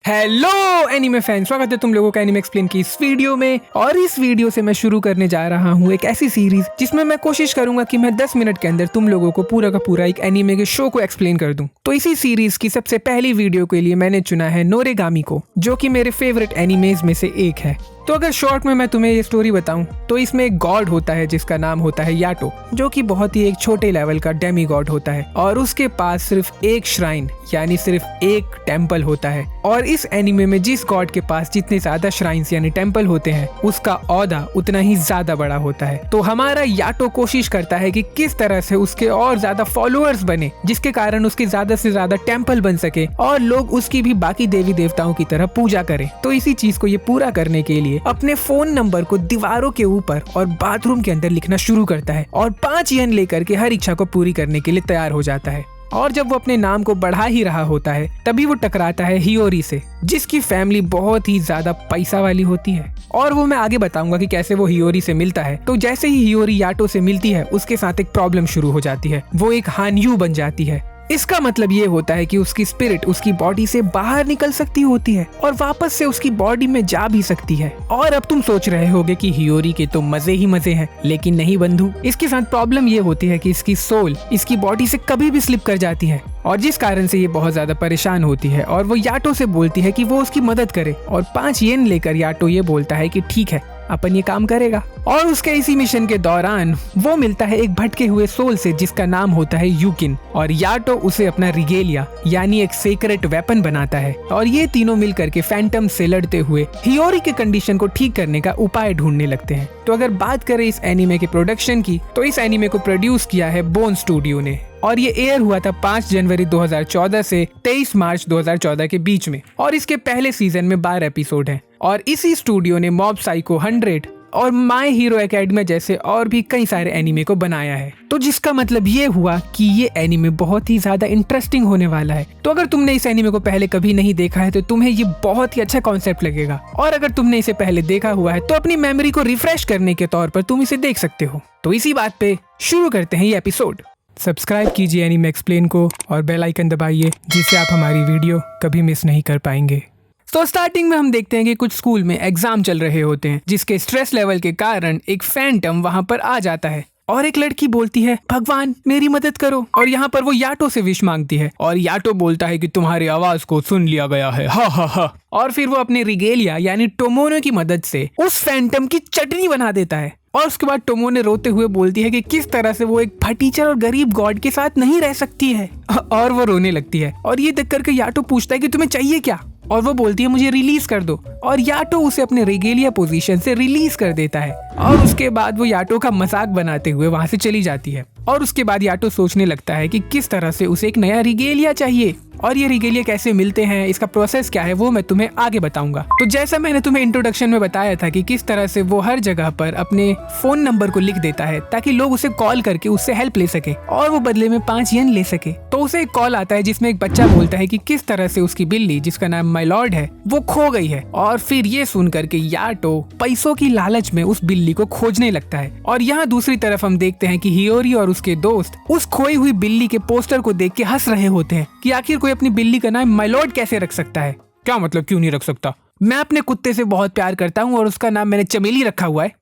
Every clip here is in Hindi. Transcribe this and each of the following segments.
हेलो एनीमे फैन, स्वागत है तुम लोगों का एनीमे एक्सप्लेन की इस वीडियो में। और इस वीडियो से मैं शुरू करने जा रहा हूँ एक ऐसी सीरीज जिसमें मैं कोशिश करूंगा कि मैं 10 मिनट के अंदर तुम लोगों को पूरा का पूरा एक एनीमे के शो को एक्सप्लेन कर दूं। तो इसी सीरीज की सबसे पहली वीडियो के लिए मैंने चुना है नोरेगामी को, जो कि मेरे फेवरेट एनीमेज में से एक है। तो अगर शॉर्ट में मैं तुम्हें ये स्टोरी बताऊं तो इसमें एक गॉड होता है जिसका नाम होता है याटो, जो कि बहुत ही एक छोटे लेवल का डेमी गॉड होता है और उसके पास सिर्फ एक श्राइन यानी सिर्फ एक टेम्पल होता है। और इस एनीमे में जिस गॉड के पास जितने ज्यादा श्राइन्स यानी टेम्पल होते हैं उसका औहदा उतना ही ज्यादा बड़ा होता है। तो हमारा याटो कोशिश करता है कि किस तरह से उसके और ज्यादा फॉलोअर्स बने, जिसके कारण उसके ज्यादा से ज्यादा टेम्पल बन सके और लोग उसकी भी बाकी देवी देवताओं की तरह पूजा करें। तो इसी चीज को ये पूरा करने के लिए अपने फोन नंबर को दीवारों के ऊपर और बाथरूम के अंदर लिखना शुरू करता है और 5 येन लेकर के हर इच्छा को पूरी करने के लिए तैयार हो जाता है। और जब वो अपने नाम को बढ़ा ही रहा होता है तभी वो टकराता है हियोरी से, जिसकी फैमिली बहुत ही ज्यादा पैसा वाली होती है। और वो मैं आगे बताऊंगा कि कैसे वो हियोरी से मिलता है। तो जैसे ही हियोरी याटो से मिलती है उसके साथ एक प्रॉब्लम शुरू हो जाती है, वो एक हान्यू बन जाती है। इसका मतलब ये होता है कि उसकी स्पिरिट उसकी बॉडी से बाहर निकल सकती होती है और वापस से उसकी बॉडी में जा भी सकती है। और अब तुम सोच रहे होगे कि हियोरी के तो मजे ही मजे हैं, लेकिन नहीं बंधु, इसके साथ प्रॉब्लम ये होती है कि इसकी सोल इसकी बॉडी से कभी भी स्लिप कर जाती है और जिस कारण से ये बहुत ज्यादा परेशान होती है। और वो याटो से बोलती है कि वो उसकी मदद करे और 5 येन लेकर याटो ये बोलता है कि ठीक है, अपन ये काम करेगा। और उसके इसी मिशन के दौरान वो मिलता है एक भटके हुए सोल से जिसका नाम होता है यूकिन, और याटो उसे अपना रिगेलिया यानी एक सीक्रेट वेपन बनाता है। और ये तीनों मिलकर के फैंटम से लड़ते हुए हियोरी के कंडीशन को ठीक करने का उपाय ढूंढने लगते हैं। तो अगर बात करें इस एनीमे के प्रोडक्शन की, तो इस एनीमे को प्रोड्यूस किया है बोन स्टूडियो ने और ये एयर हुआ था 5 जनवरी 2014 से 23 मार्च 2014 के बीच में। और इसके पहले सीजन में 12 एपिसोड हैं। और इसी स्टूडियो ने मॉब साइको 100 और माय हीरो एकेडमी जैसे और भी कई सारे एनीमे को बनाया है। तो जिसका मतलब ये हुआ कि ये एनीमे बहुत ही ज्यादा इंटरेस्टिंग होने वाला है। तो अगर तुमने इस एनीमे को पहले कभी नहीं देखा है तो तुम्हें ये बहुत ही अच्छा कॉन्सेप्ट लगेगा, और अगर तुमने इसे पहले देखा हुआ है तो अपनी मेमोरी को रिफ्रेश करने के तौर पर तुम इसे देख सकते हो। तो इसी बात पे शुरू करते हैं ये एपिसोड। सब्सक्राइब कीजिए एनीमे एक्सप्लेन को और बेल आइकन दबाइए, जिससे आप हमारी वीडियो कभी मिस नहीं कर पाएंगे। तो स्टार्टिंग में हम देखते हैं कि कुछ स्कूल में एग्जाम चल रहे होते हैं, जिसके स्ट्रेस लेवल के कारण एक फैंटम वहां पर आ जाता है और एक लड़की बोलती है, भगवान मेरी मदद करो। और यहाँ पर वो याटो से विश मांगती है और याटो बोलता है कि तुम्हारी आवाज को सुन लिया गया है, हा हा हा। और फिर वो अपने रिगेलिया यानी टोमोनो की मदद से उस फैंटम की चटनी बना देता है। और उसके बाद टोमोने रोते हुए बोलती है कि किस तरह से वो एक फटीचर और गरीब गॉड के साथ नहीं रह सकती है, और वो रोने लगती है। और ये देख करके याटो पूछता है कि तुम्हें चाहिए क्या, और वो बोलती है मुझे रिलीज कर दो। और याटो उसे अपने रिगेलिया पोजीशन से रिलीज कर देता है और उसके बाद वो याटो का मजाक बनाते हुए वहां से चली जाती है। और उसके बाद याटो सोचने लगता है कि किस तरह से उसे एक नया रिगेलिया चाहिए और ये रिगेलिया कैसे मिलते हैं, इसका प्रोसेस क्या है, वो मैं तुम्हें आगे बताऊंगा। तो जैसा मैंने तुम्हें इंट्रोडक्शन में बताया था कि किस तरह से वो हर जगह पर अपने फोन नंबर को लिख देता है ताकि लोग उसे कॉल करके उससे हेल्प ले सके और वो बदले में 5 येन ले सके। तो उसे एक कॉल आता है जिसमें एक बच्चा बोलता है कि किस तरह से उसकी बिल्ली जिसका नाम माय लॉर्ड है वो खो गई है। और फिर ये सुन करके याटो पैसों की लालच में उस बिल्ली को खोजने लगता है। और यहाँ दूसरी तरफ हम देखते हैं कि हियोरी और उसके दोस्त उस खोई हुई बिल्ली के पोस्टर को देख के हंस रहे होते हैं कि आखिर कोई अपनी बिल्ली का नाम माय लॉर्ड कैसे रख सकता है। क्या मतलब, क्यों नहीं रख सकता? मैं अपने कुत्ते से बहुत प्यार करता हूँ और उसका नाम मैंने चमेली रखा हुआ है।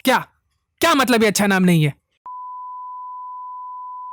क्या क्या मतलब ये अच्छा नाम नहीं है?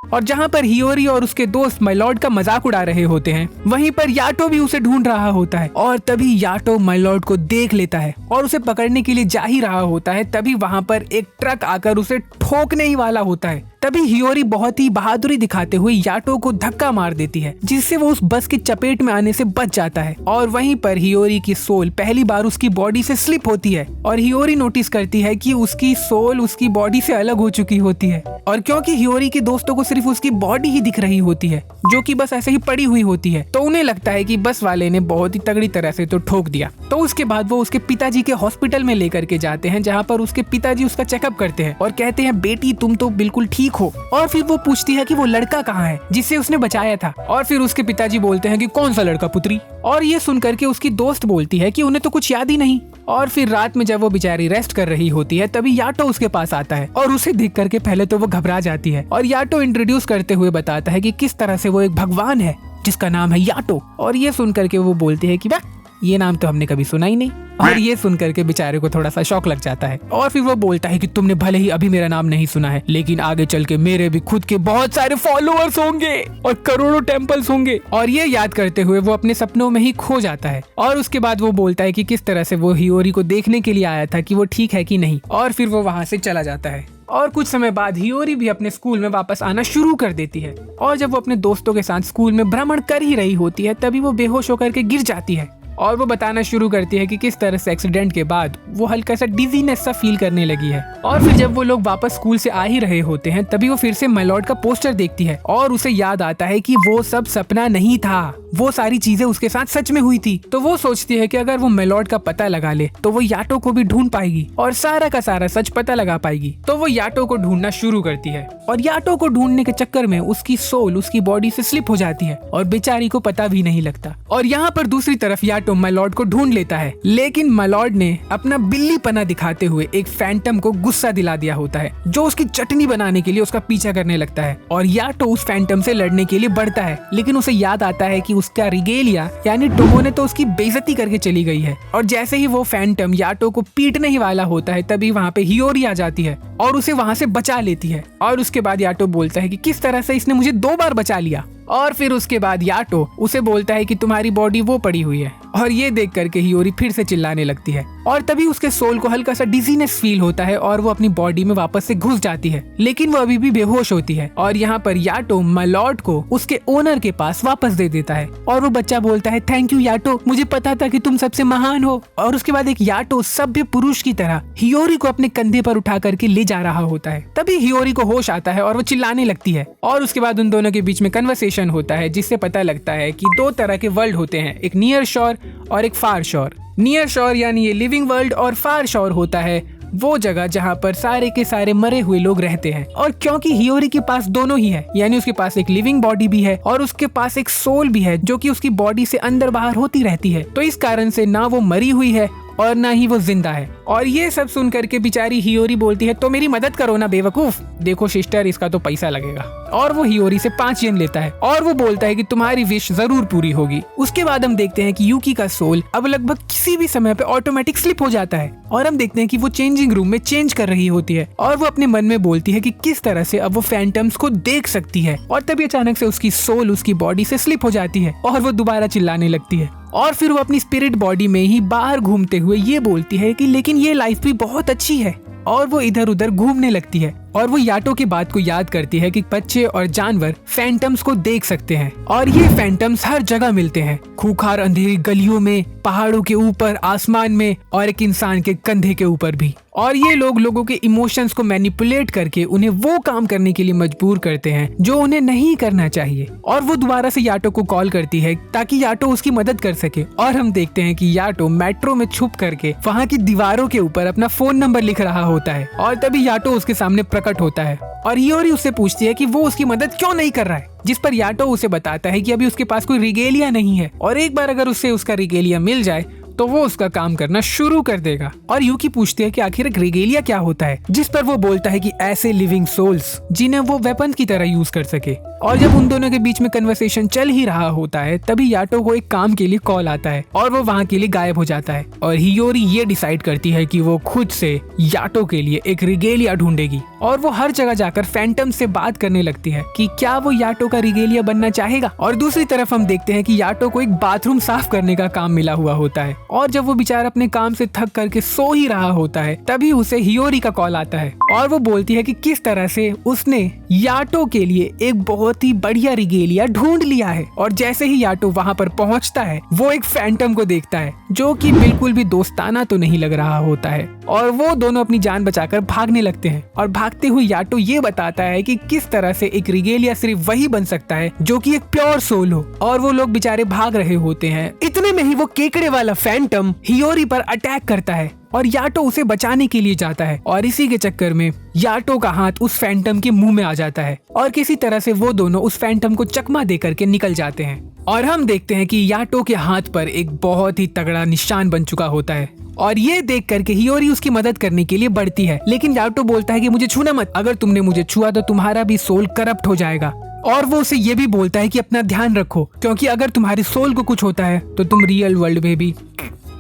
और जहाँ पर हियोरी और उसके दोस्त माय लॉर्ड का मजाक उड़ा रहे होते हैं, वहीं पर याटो भी उसे ढूंढ रहा होता है। और तभी याटो माय लॉर्ड को देख लेता है और उसे पकड़ने के लिए जा ही रहा होता है, तभी वहां पर एक ट्रक आकर उसे ठोकने ही वाला होता है। तभी हियोरी बहुत ही बहादुरी दिखाते हुए याटो को धक्का मार देती है, जिससे वो उस बस की चपेट में आने से बच जाता है। और वहीं पर हियोरी की सोल पहली बार उसकी बॉडी से स्लिप होती है और हियोरी नोटिस करती है कि उसकी सोल उसकी बॉडी से अलग हो चुकी होती है। और क्योंकि हियोरी के दोस्तों को सिर्फ उसकी बॉडी ही दिख रही होती है, जो कि बस ऐसे ही पड़ी हुई होती है, तो उन्हें लगता है कि बस वाले ने बहुत ही तगड़ी तरह से तो ठोक दिया। तो उसके बाद वो उसके पिताजी के हॉस्पिटल में लेकर के जाते हैं, जहाँ पर उसके पिताजी उसका चेकअप करते हैं और कहते हैं बेटी तुम तो बिल्कुल ठीक हो। और फिर वो पूछती है कि वो लड़का कहाँ है जिससे उसने बचाया था। और फिर उसके पिताजी बोलते हैं कि कौन सा लड़का पुत्री। और ये सुन करके उसकी दोस्त बोलती है कि उन्हें तो कुछ याद ही नहीं। और फिर रात में जब वो बेचारी रेस्ट कर रही होती है तभी याटो उसके पास आता है और उसे देख करके पहले तो वो घबरा जाती है और याटो इंट्रोड्यूस करते हुए बताता है कि किस तरह से वो एक भगवान है जिसका नाम है याटो। और ये सुन करके वो बोलती है कि वाह, ये नाम तो हमने कभी सुना ही नहीं। और ये सुन करके बेचारे को थोड़ा सा शौक लग जाता है और फिर वो बोलता है कि तुमने भले ही अभी मेरा नाम नहीं सुना है, लेकिन आगे चल के मेरे भी खुद के बहुत सारे फॉलोअर्स होंगे और करोड़ों टेम्पल्स होंगे। और ये याद करते हुए वो अपने सपनों में ही खो जाता है। और उसके बाद वो बोलता है कि किस तरह से वो हियोरी को देखने के लिए आया था कि वो ठीक है कि नहीं, और फिर वो वहाँ से चला जाता है। और कुछ समय बाद हियोरी भी अपने स्कूल में वापस आना शुरू कर देती है। और जब वो अपने दोस्तों के साथ स्कूल में भ्रमण कर ही रही होती है, तभी वो बेहोश होकर के गिर जाती है। और वो बताना शुरू करती है कि किस तरह से एक्सीडेंट के बाद वो हल्का सा डिजीनेस सा फील करने लगी है। और फिर जब वो लोग वापस स्कूल से आ ही रहे होते हैं, तभी वो फिर से माय लॉर्ड का पोस्टर देखती है और उसे याद आता है कि वो सब सपना नहीं था, वो सारी चीजें उसके साथ सच में हुई थी। तो वो सोचती है कि अगर वो माय लॉर्ड का पता लगा ले तो वो याटो को भी ढूंढ पाएगी और सारा का सारा सच पता लगा पाएगी। तो वो याटो को ढूंढना शुरू करती है और याटो को ढूंढने के चक्कर में उसकी सोल उसकी बॉडी से स्लिप हो जाती है और बेचारी को पता भी नहीं लगता। और यहाँ पर दूसरी तरफ याटो माय लॉर्ड को ढूंढ लेता है, लेकिन माय लॉर्ड ने अपना बिल्ली पना दिखाते हुए एक फैंटम को गुस्सा दिला दिया होता है, जो उसकी चटनी बनाने के लिए उसका पीछा करने लगता है। और याटो उस फैंटम से लड़ने के लिए बढ़ता है, लेकिन उसे याद आता है कि उसका रिगेलिया यानी टोमो ने तो उसकी बेइज्जती करके चली गई है। और जैसे ही वो फैंटम याटो को पीटने ही वाला होता है, तभी वहाँ पे हियोरी आ जाती है और उसे वहाँ से बचा लेती है। और उसके बाद याटो बोलता है कि किस तरह से इसने मुझे 2 बार बचा लिया। और फिर उसके बाद याटो उसे बोलता है कि तुम्हारी बॉडी वो पड़ी हुई है। और ये देख करके हियोरी फिर से चिल्लाने लगती है और तभी उसके सोल को हल्का सा डिजीनेस फील होता है और वो अपनी बॉडी में वापस से घुस जाती है, लेकिन वो अभी भी बेहोश होती है। और यहाँ पर याटो माय लॉर्ड को उसके ओनर के पास वापस दे देता है और वो बच्चा बोलता है थैंक यू याटो, मुझे पता था कि तुम सबसे महान हो। और उसके बाद एक याटो सभ्य पुरुष की तरह हियोरी को अपने कंधे पर उठा करके ले जा रहा होता है। तभी हियोरी को होश आता है और वो चिल्लाने लगती है। और उसके बाद उन दोनों के बीच में कन्वर्सेशन होता है, जिससे पता लगता है कि 2 तरह के वर्ल्ड होते हैं, एक नियर शोर और एक फार शोर। नियर शोर यानी ये लिविंग वर्ल्ड और फार शोर होता है वो जगह जहाँ पर सारे के सारे मरे हुए लोग रहते हैं। और क्योंकि हियोरी के पास दोनों ही है, यानी उसके पास एक लिविंग बॉडी भी है और उसके पास एक सोल भी है जो कि उसकी बॉडी से अंदर बाहर होती रहती है, तो इस कारण से ना वो मरी हुई है और ना ही वो जिंदा है। और ये सब सुन करके बेचारी हियोरी बोलती है तो मेरी मदद करो ना बेवकूफ, देखो सिस्टर इसका तो पैसा लगेगा। और वो हियोरी से 5 येन लेता है और वो बोलता है कि तुम्हारी विश जरूर पूरी होगी। उसके बाद हम देखते हैं कि यूकी का सोल अब लगभग किसी भी समय पे ऑटोमेटिक स्लिप हो जाता है और हम देखते हैं कि वो चेंजिंग रूम में चेंज कर रही होती है और वो अपने मन में बोलती है कि किस तरह से अब वो फैंटम्स को देख सकती है। और तभी अचानक से उसकी सोल उसकी बॉडी से स्लिप हो जाती है और वो दोबारा चिल्लाने लगती है और फिर वो अपनी स्पिरिट बॉडी में ही बाहर घूमते हुए ये बोलती है कि लेकिन ये लाइफ भी बहुत अच्छी है। और वो इधर उधर घूमने लगती है और वो याटो की बात को याद करती है कि बच्चे और जानवर फैंटम्स को देख सकते हैं और ये फैंटम्स हर जगह मिलते हैं, खूंखार अंधेरी गलियों में, पहाड़ों के ऊपर, आसमान में और एक इंसान के कंधे के ऊपर भी। और ये लोग लोगों के इमोशंस को मैनिपुलेट करके उन्हें वो काम करने के लिए मजबूर करते हैं जो उन्हें नहीं करना चाहिए। और वो दोबारा से याटो को कॉल करती है ताकि याटो उसकी मदद कर सके। और हम देखते हैं कि याटो मेट्रो में छुप करके वहाँ की दीवारों के ऊपर अपना फोन नंबर लिख रहा होता है और तभी याटो उसके सामने प्रकट होता है और हियोरी उससे पूछती है कि वो उसकी मदद क्यों नहीं कर रहा है, जिस पर याटो उसे बताता है कि अभी उसके पास कोई रिगेलिया नहीं है और एक बार अगर उसे उसका रिगेलिया मिल जाए तो वो उसका काम करना शुरू कर देगा। और यूकी पूछती है कि आखिर एक रिगेलिया क्या होता है, जिस पर वो बोलता है कि ऐसे लिविंग सोल्स जिन्हें वो वेपन की तरह यूज कर सके। और जब उन दोनों के बीच में कन्वर्सेशन चल ही रहा होता है तभी याटो को एक काम के लिए कॉल आता है और वो वहाँ के लिए गायब हो जाता है। और हियोरी ये डिसाइड करती है कि वो खुद से याटो के लिए एक रिगेलिया ढूंढेगी और वो हर जगह जाकर फैंटम से बात करने लगती है कि क्या वो याटो का रिगेलिया बनना चाहेगा। और दूसरी तरफ हम देखते हैं कि याटो को एक बाथरूम साफ करने का काम मिला हुआ होता है और जब वो बेचारा अपने काम से थक करके सो ही रहा होता है तभी उसे हियोरी का कॉल आता है और वो बोलती है कि किस तरह से उसने याटो के लिए एक बहुत ही बढ़िया रिगेलिया ढूंढ लिया है। और जैसे ही याटो वहाँ पर पहुँचता है वो एक फैंटम को देखता है जो कि बिल्कुल भी दोस्ताना तो नहीं लग रहा होता है और वो दोनों अपनी जान बचाकर भागने लगते हैं। और भागते हुए याटो ये बताता है कि किस तरह से एक रिगेलिया सिर्फ वही बन सकता है जो कि एक प्योर सोल हो। और वो लोग बेचारे भाग रहे होते हैं, इतने में ही वो केकड़े वाला फैंटम हियोरी पर अटैक करता है और याटो उसे बचाने के लिए जाता है और इसी के चक्कर में याटो का हाथ उस फैंटम के मुंह में आ जाता है और किसी तरह से वो दोनों उस फैंटम को चकमा दे करके निकल जाते हैं। और हम देखते हैं कि याटो के हाथ पर एक बहुत ही तगड़ा निशान बन चुका होता है और ये देख करके हियोरी उसकी मदद करने के लिए बढ़ती है, लेकिन याटो बोलता है कि मुझे छूना मत, अगर तुमने मुझे छुआ तो तुम्हारा भी सोल करप्ट हो जाएगा। और वो उसे ये भी बोलता है कि अपना ध्यान रखो, क्योंकि अगर तुम्हारे सोल को कुछ होता है तो तुम रियल वर्ल्ड में भी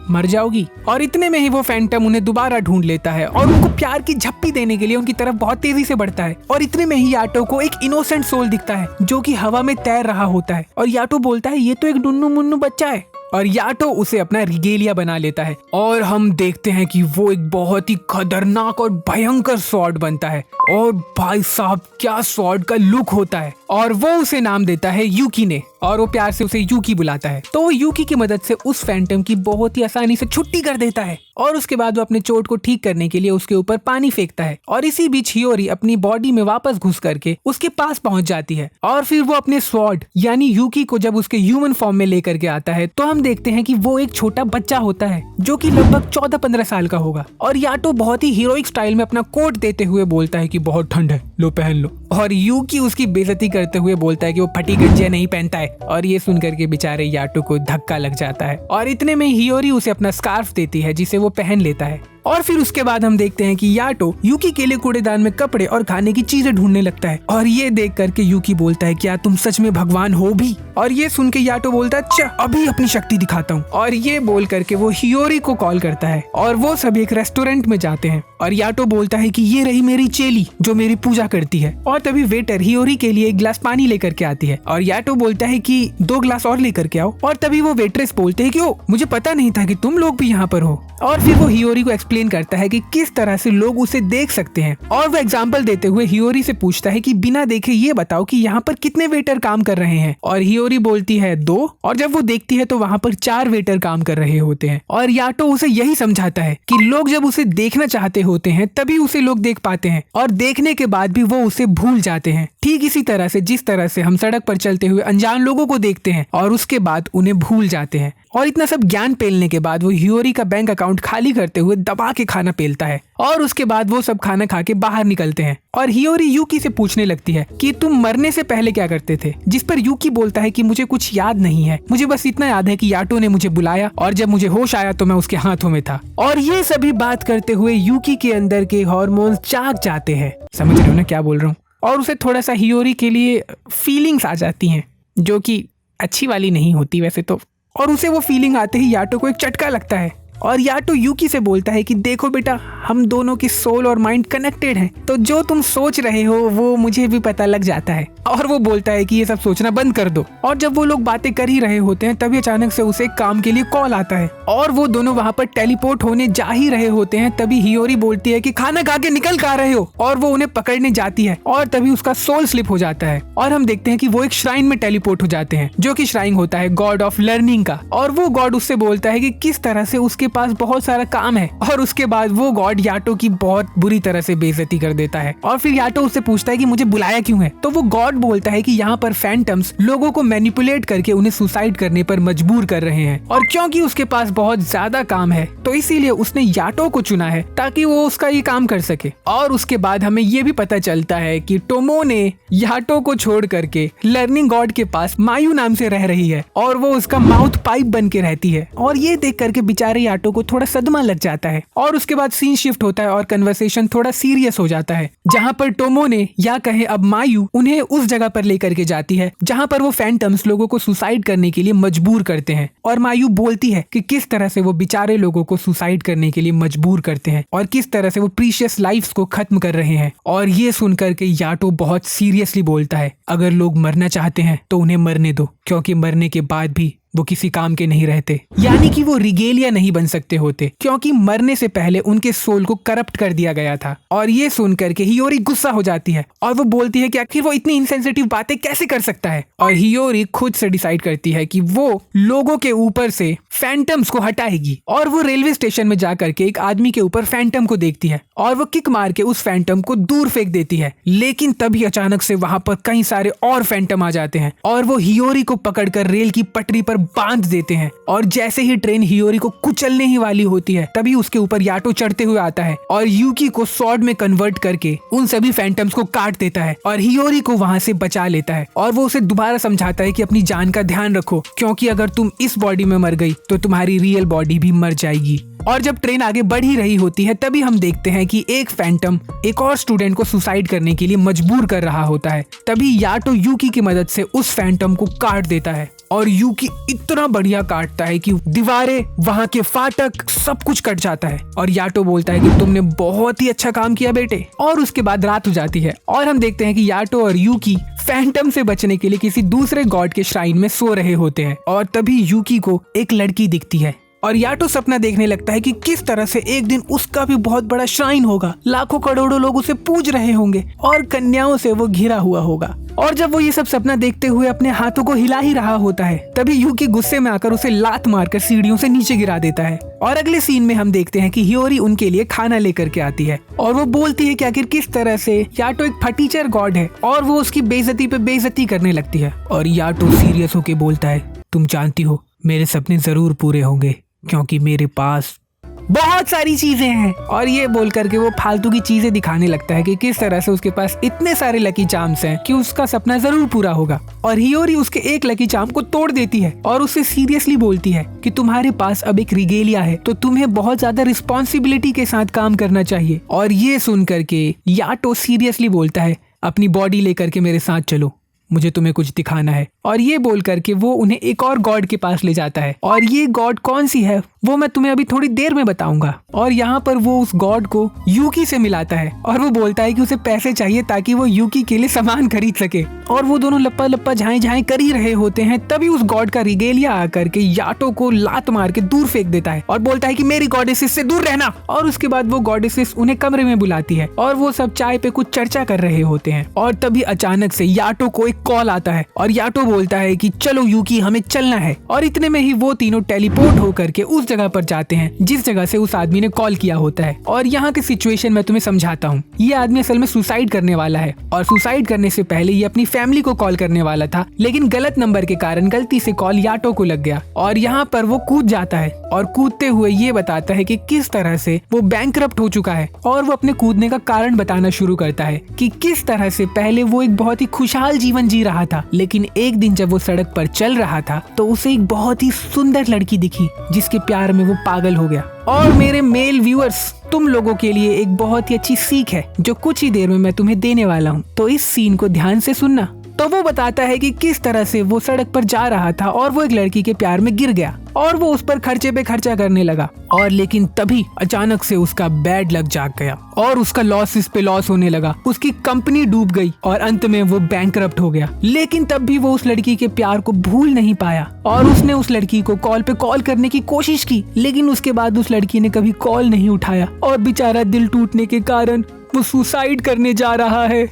मर जाओगी। और इतने में ही वो फैंटम उन्हें दोबारा ढूंढ लेता है और उनको प्यार की झप्पी देने के लिए उनकी तरफ बहुत तेजी से बढ़ता है। और इतने में ही याटो को एक इनोसेंट सोल दिखता है जो कि हवा में तैर रहा होता है। और याटो बोलता है ये तो एक डुन्नू मुन्नू बच्चा है, और याटो उसे अपना रिगेलिया बना लेता है। और हम देखते हैं कि वो एक बहुत ही खतरनाक और भयंकर स्वॉर्ड बनता है। और भाई साहब क्या स्वॉर्ड का लुक होता है। और वो उसे नाम देता है यूकी ने, और वो प्यार से उसे यूकी बुलाता है। तो वो यूकी की मदद से उस फैंटम की बहुत ही आसानी से छुट्टी कर देता है। और उसके बाद वो अपने चोट को ठीक करने के लिए उसके ऊपर पानी फेंकता है। और इसी बीच हियोरी अपनी बॉडी में वापस घुस करके उसके पास पहुंच जाती है। और फिर वो अपने स्वॉर्ड यानी यूकी को जब उसके ह्यूमन फॉर्म में लेकर के आता है तो हम देखते हैं कि वो एक छोटा बच्चा होता है जो कि लगभग 14-15 साल का होगा। और याटो बहुत ही हीरोइक स्टाइल में अपना कोट देते हुए बोलता है कि बहुत ठंड है, लो पहन लो। और यूकी उसकी बेइज्जती करते हुए बोलता है कि वो फटी गंजिया नहीं पहनता है। और ये सुनकर के बेचारे याटो को धक्का लग जाता है। और इतने में हियोरी उसे अपना स्कार्फ देती है जिसे वो पहन लेता है। और फिर उसके बाद हम देखते हैं कि याटो यूकी के लिए कूड़ेदान में कपड़े और खाने की चीजें ढूंढने लगता है। और ये देख करके यूकी बोलता है क्या तुम सच में भगवान हो भी? और ये सुन के याटो बोलता है अच्छा अभी अपनी शक्ति दिखाता हूँ। और ये बोल करके वो हियोरी को कॉल करता है और वो सभी एक रेस्टोरेंट में जाते हैं। और याटो बोलता है कि ये रही मेरी चेली जो मेरी पूजा करती है। और तभी वेटर हियोरी के लिए एक गिलास पानी लेकर के आती है। और याटो बोलता है कि 2 गिलास और लेकर के आओ। और तभी वो वेट्रेस बोलते हैं कि ओ मुझे पता नहीं था कि तुम लोग भी यहाँ पर हो। और फिर वो हियोरी को एक्सप्लेन करता है कि किस तरह से लोग उसे देख सकते हैं। और वो एग्जाम्पल देते हुए हियोरी से पूछता है कि बिना देखे ये बताओ कि यहाँ पर कितने वेटर काम कर रहे हैं। और हियोरी बोलती है 2। और जब वो देखती है तो वहाँ पर 4 वेटर काम कर रहे होते हैं। और याटो उसे यही समझाता है कि लोग जब उसे देखना चाहते होते हैं तभी उसे लोग देख पाते हैं, और देखने के बाद भी वो उसे भूल जाते हैं। ठीक इसी तरह से जिस तरह से हम सड़क पर चलते हुए अनजान लोगों को देखते हैं और उसके बाद उन्हें भूल जाते हैं। और इतना सब ज्ञान पेलने के बाद वो हियोरी का बैंक अकाउंट खाली करते हुए दबा के खाना पेलता है। और उसके बाद वो सब खाना खा के बाहर निकलते हैं। और हियोरी यूकी से पूछने लगती है कि तुम मरने से पहले क्या करते थे? जिस पर यूकी बोलता है कि मुझे कुछ याद नहीं है, मुझे बस इतना याद है कि याटो ने मुझे बुलाया और जब मुझे होश आया तो मैं उसके हाथों में था। और ये सभी बात करते हुए यूकी के अंदर के हार्मोन्स जाग जाते हैं। समझ रहे हो ना क्या बोल रहा हूँ? और उसे थोड़ा सा हियोरी के लिए फीलिंग्स आ जाती हैं जो कि अच्छी वाली नहीं होती वैसे तो। और उसे वो फीलिंग आते ही याटो को एक झटका लगता है। और याटो यूकी से बोलता है कि देखो बेटा हम दोनों की सोल और माइंड कनेक्टेड हैं, तो जो तुम सोच रहे हो वो मुझे भी पता लग जाता है। और वो बोलता है कि ये सब सोचना बंद कर दो। और जब वो लोग बातें कर ही रहे होते हैं तभी अचानक से उसे काम के लिए कॉल आता है और वो दोनों वहाँ पर टेलीपोर्ट होने जा ही रहे होते हैं। तभी हियोरी बोलती है कि खाना खा के निकल कर रहे हो, और वो उन्हें पकड़ने जाती है और तभी उसका सोल स्लिप हो जाता है। और हम देखते हैं कि वो एक श्राइन में टेलीपोर्ट हो जाते हैं जो कि श्राइन होता है गॉड ऑफ लर्निंग का। और वो गॉड उससे बोलता है कि किस तरह से उसके पास बहुत सारा काम है। और उसके बाद वो गॉड याटो की बहुत बुरी तरह से बेइज्जती कर देता है। और फिर याटो उससे पूछता है कि मुझे बुलाया क्यों है? तो वो गॉड बोलता है कि यहाँ पर फैंटम्स लोगों को मैनिपुलेट करके उन्हें सुसाइड करने पर मजबूर कर रहे हैं, और क्योंकि उसके पास बहुत ज्यादा काम है तो इसीलिए उसने याटो को चुना है ताकि वो उसका ये काम कर सके। और उसके बाद हमें ये भी पता चलता है कि टोमो ने याटो को छोड़ करके लर्निंग गॉड के पास मायू नाम से रह रही है और वो उसका माउथ पाइप बन के रहती है। और ये देख करके बेचारे याटो को थोड़ा सदमा लग जाता है। और उसके बाद सीन शिफ्ट होता है और कन्वर्सेशन थोड़ा सीरियस हो जाता है, जहाँ पर टोमो ने या कहे अब मायू उन्हें उस जगह पर लेकर के जाती है जहाँ पर वो फैंटम्स लोगों को सुसाइड करने के लिए मजबूर करते हैं। और मायू बोलती है कि किस तरह से वो बेचारे लोगों को सुसाइड करने के लिए मजबूर करते हैं और किस तरह से वो प्रीशियस लाइफ्स को खत्म कर रहे हैं। और ये सुनकर के याटो बहुत सीरियसली बोलता है अगर लोग मरना चाहते हैं तो उन्हें मरने दो, क्योंकि मरने के बाद भी वो किसी काम के नहीं रहते, यानी कि वो रिगेलिया नहीं बन सकते होते, क्योंकि मरने से पहले उनके सोल को करप्ट कर दिया गया था। और ये सुनकर के हियोरी गुस्सा हो जाती है और वो बोलती है कि आखिर वो इतनी इनसेंसिटिव बातें कैसे कर सकता है। और हियोरी खुद से डिसाइड करती है कि वो लोगों के ऊपर से फैंटम्स को हटाएगी। और वो रेलवे स्टेशन में जाकर के एक आदमी के ऊपर फैंटम को देखती है और वो किक मार के उस फैंटम को दूर फेंक देती है। लेकिन तभी अचानक से वहां पर कई सारे और फैंटम आ जाते हैं और वो हियोरी को पकड़कर रेल की पटरी पर बांध देते हैं। और जैसे ही ट्रेन हियोरी को कुचलने ही वाली होती है तभी उसके ऊपर याटो चढ़ते हुए आता है और यूकी को स्वॉर्ड में कन्वर्ट करके उन सभी फैंटम्स को काट देता है और हियोरी को वहां से बचा लेता है। और वो उसे दोबारा समझाता है कि अपनी जान का ध्यान रखो, क्योंकि अगर तुम इस बॉडी में मर गई तो तुम्हारी रियल बॉडी भी मर जाएगी। और जब ट्रेन आगे बढ़ ही रही होती है तभी हम देखते हैं कि एक फैंटम एक और स्टूडेंट को सुसाइड करने के लिए मजबूर कर रहा होता है। तभी याटो यूकी की मदद से उस फैंटम को काट देता है और यूकी इतना बढ़िया काटता है कि दीवारें, वहां के फाटक, सब कुछ कट जाता है। और याटो बोलता है कि तुमने बहुत ही अच्छा काम किया बेटे। और उसके बाद रात हो जाती है और हम देखते हैं कि याटो और यूकी फैंटम से बचने के लिए किसी दूसरे गॉड के श्राइन में सो रहे होते हैं। और तभी यूकी को एक लड़की दिखती है और याटो सपना देखने लगता है कि किस तरह से एक दिन उसका भी बहुत बड़ा श्राइन होगा, लाखों करोड़ों लोग उसे पूज रहे होंगे और कन्याओं से वो घिरा हुआ होगा। और जब वो ये सब सपना देखते हुए अपने हाथों को हिला ही रहा होता है तभी यूकी गुस्से में आकर उसे लात मारकर सीढ़ियों से नीचे गिरा देता है। और अगले सीन में हम देखते हैं कि हियोरी उनके लिए खाना लेकर के आती है और वो बोलती है कि आखिर किस तरह से याटो एक फटीचर गॉड है और वो उसकी बेइज्जती पे बेइज्जती करने लगती है। और याटो सीरियस होके बोलता है, तुम जानती हो मेरे सपने जरूर पूरे होंगे क्योंकि मेरे पास बहुत सारी चीजें हैं। और ये बोल करके वो फालतू की चीजें दिखाने लगता है कि किस तरह से उसके पास इतने सारे लकी चार्म्स हैं कि उसका सपना जरूर पूरा होगा। और हियोरी उसके एक लकी चार्म को तोड़ देती है और उससे सीरियसली बोलती है कि तुम्हारे पास अब एक रिगेलिया है तो तुम्हें बहुत ज्यादा रिस्पॉन्सिबिलिटी के साथ काम करना चाहिए। और ये सुन करके याटो सीरियसली बोलता है, अपनी बॉडी लेकर के मेरे साथ चलो, मुझे तुम्हें कुछ दिखाना है। और ये बोल करके वो उन्हें एक और गॉड के पास ले जाता है और ये गॉड कौन सी है वो मैं तुम्हें अभी थोड़ी देर में बताऊंगा। और यहाँ पर वो उस गॉड को यूकी से मिलाता है और वो बोलता है कि उसे पैसे चाहिए ताकि वो यूकी के लिए सामान खरीद सके। और वो दोनों लप्पा लप्पा झाएं झाएं कर ही रहे होते हैं तभी उस गॉड का रिगेलिया आकर के याटो को लात मार के दूर फेंक देता है और बोलता है कि मेरी गॉडेसेस से दूर रहना। और उसके बाद वो गॉडेसेस उन्हें कमरे में बुलाती है और वो सब चाय पे कुछ चर्चा कर रहे होते हैं। और तभी अचानक से याटो को एक कॉल आता है और याटो बोलता है कि चलो यूकी हमें चलना है। और इतने में ही वो तीनों टेलीपोर्ट होकर के उस जगह पर जाते हैं जिस जगह से उस आदमी ने कॉल किया होता है। और यहाँ की सिचुएशन मैं तुम्हें समझाता हूँ। ये आदमी असल में सुसाइड करने वाला है और सुसाइड करने से पहले ये अपनी फैमिली को कॉल करने वाला था, लेकिन गलत नंबर के कारण गलती से कॉल याटो को लग गया। और यहाँ पर वो कूद जाता है और कूदते हुए ये बताता है कि किस तरह से वो बैंकरप्ट हो चुका है। और वो अपने कूदने का कारण बताना शुरू करता है कि किस तरह से पहले वो एक बहुत ही खुशहाल जीवन जी रहा था, लेकिन एक दिन जब वो सड़क पर चल रहा था तो उसे एक बहुत ही सुंदर लड़की दिखी जिसके प्यार में वो पागल हो गया। और मेरे मेल व्यूअर्स, तुम लोगों के लिए एक बहुत ही अच्छी सीख है जो कुछ ही देर में मैं तुम्हें देने वाला हूँ, तो इस सीन को ध्यान से सुनना। तो वो बताता है कि किस तरह से वो सड़क पर जा रहा था और वो एक लड़की के प्यार में गिर गया और वो उस पर खर्चे पे खर्चा करने लगा। और लेकिन तभी अचानक से उसका बैड लक जाग गया और उसका लॉस पे लॉस होने लगा, उसकी कंपनी डूब गई और अंत में वो बैंकरप्ट हो गया। लेकिन तब भी वो उस लड़की के प्यार को भूल नहीं पाया और उसने उस लड़की को कॉल पे कॉल करने की कोशिश की, लेकिन उसके बाद उस लड़की ने कभी कॉल नहीं उठाया और बेचारा दिल टूटने के कारण वो सुसाइड करने जा रहा है।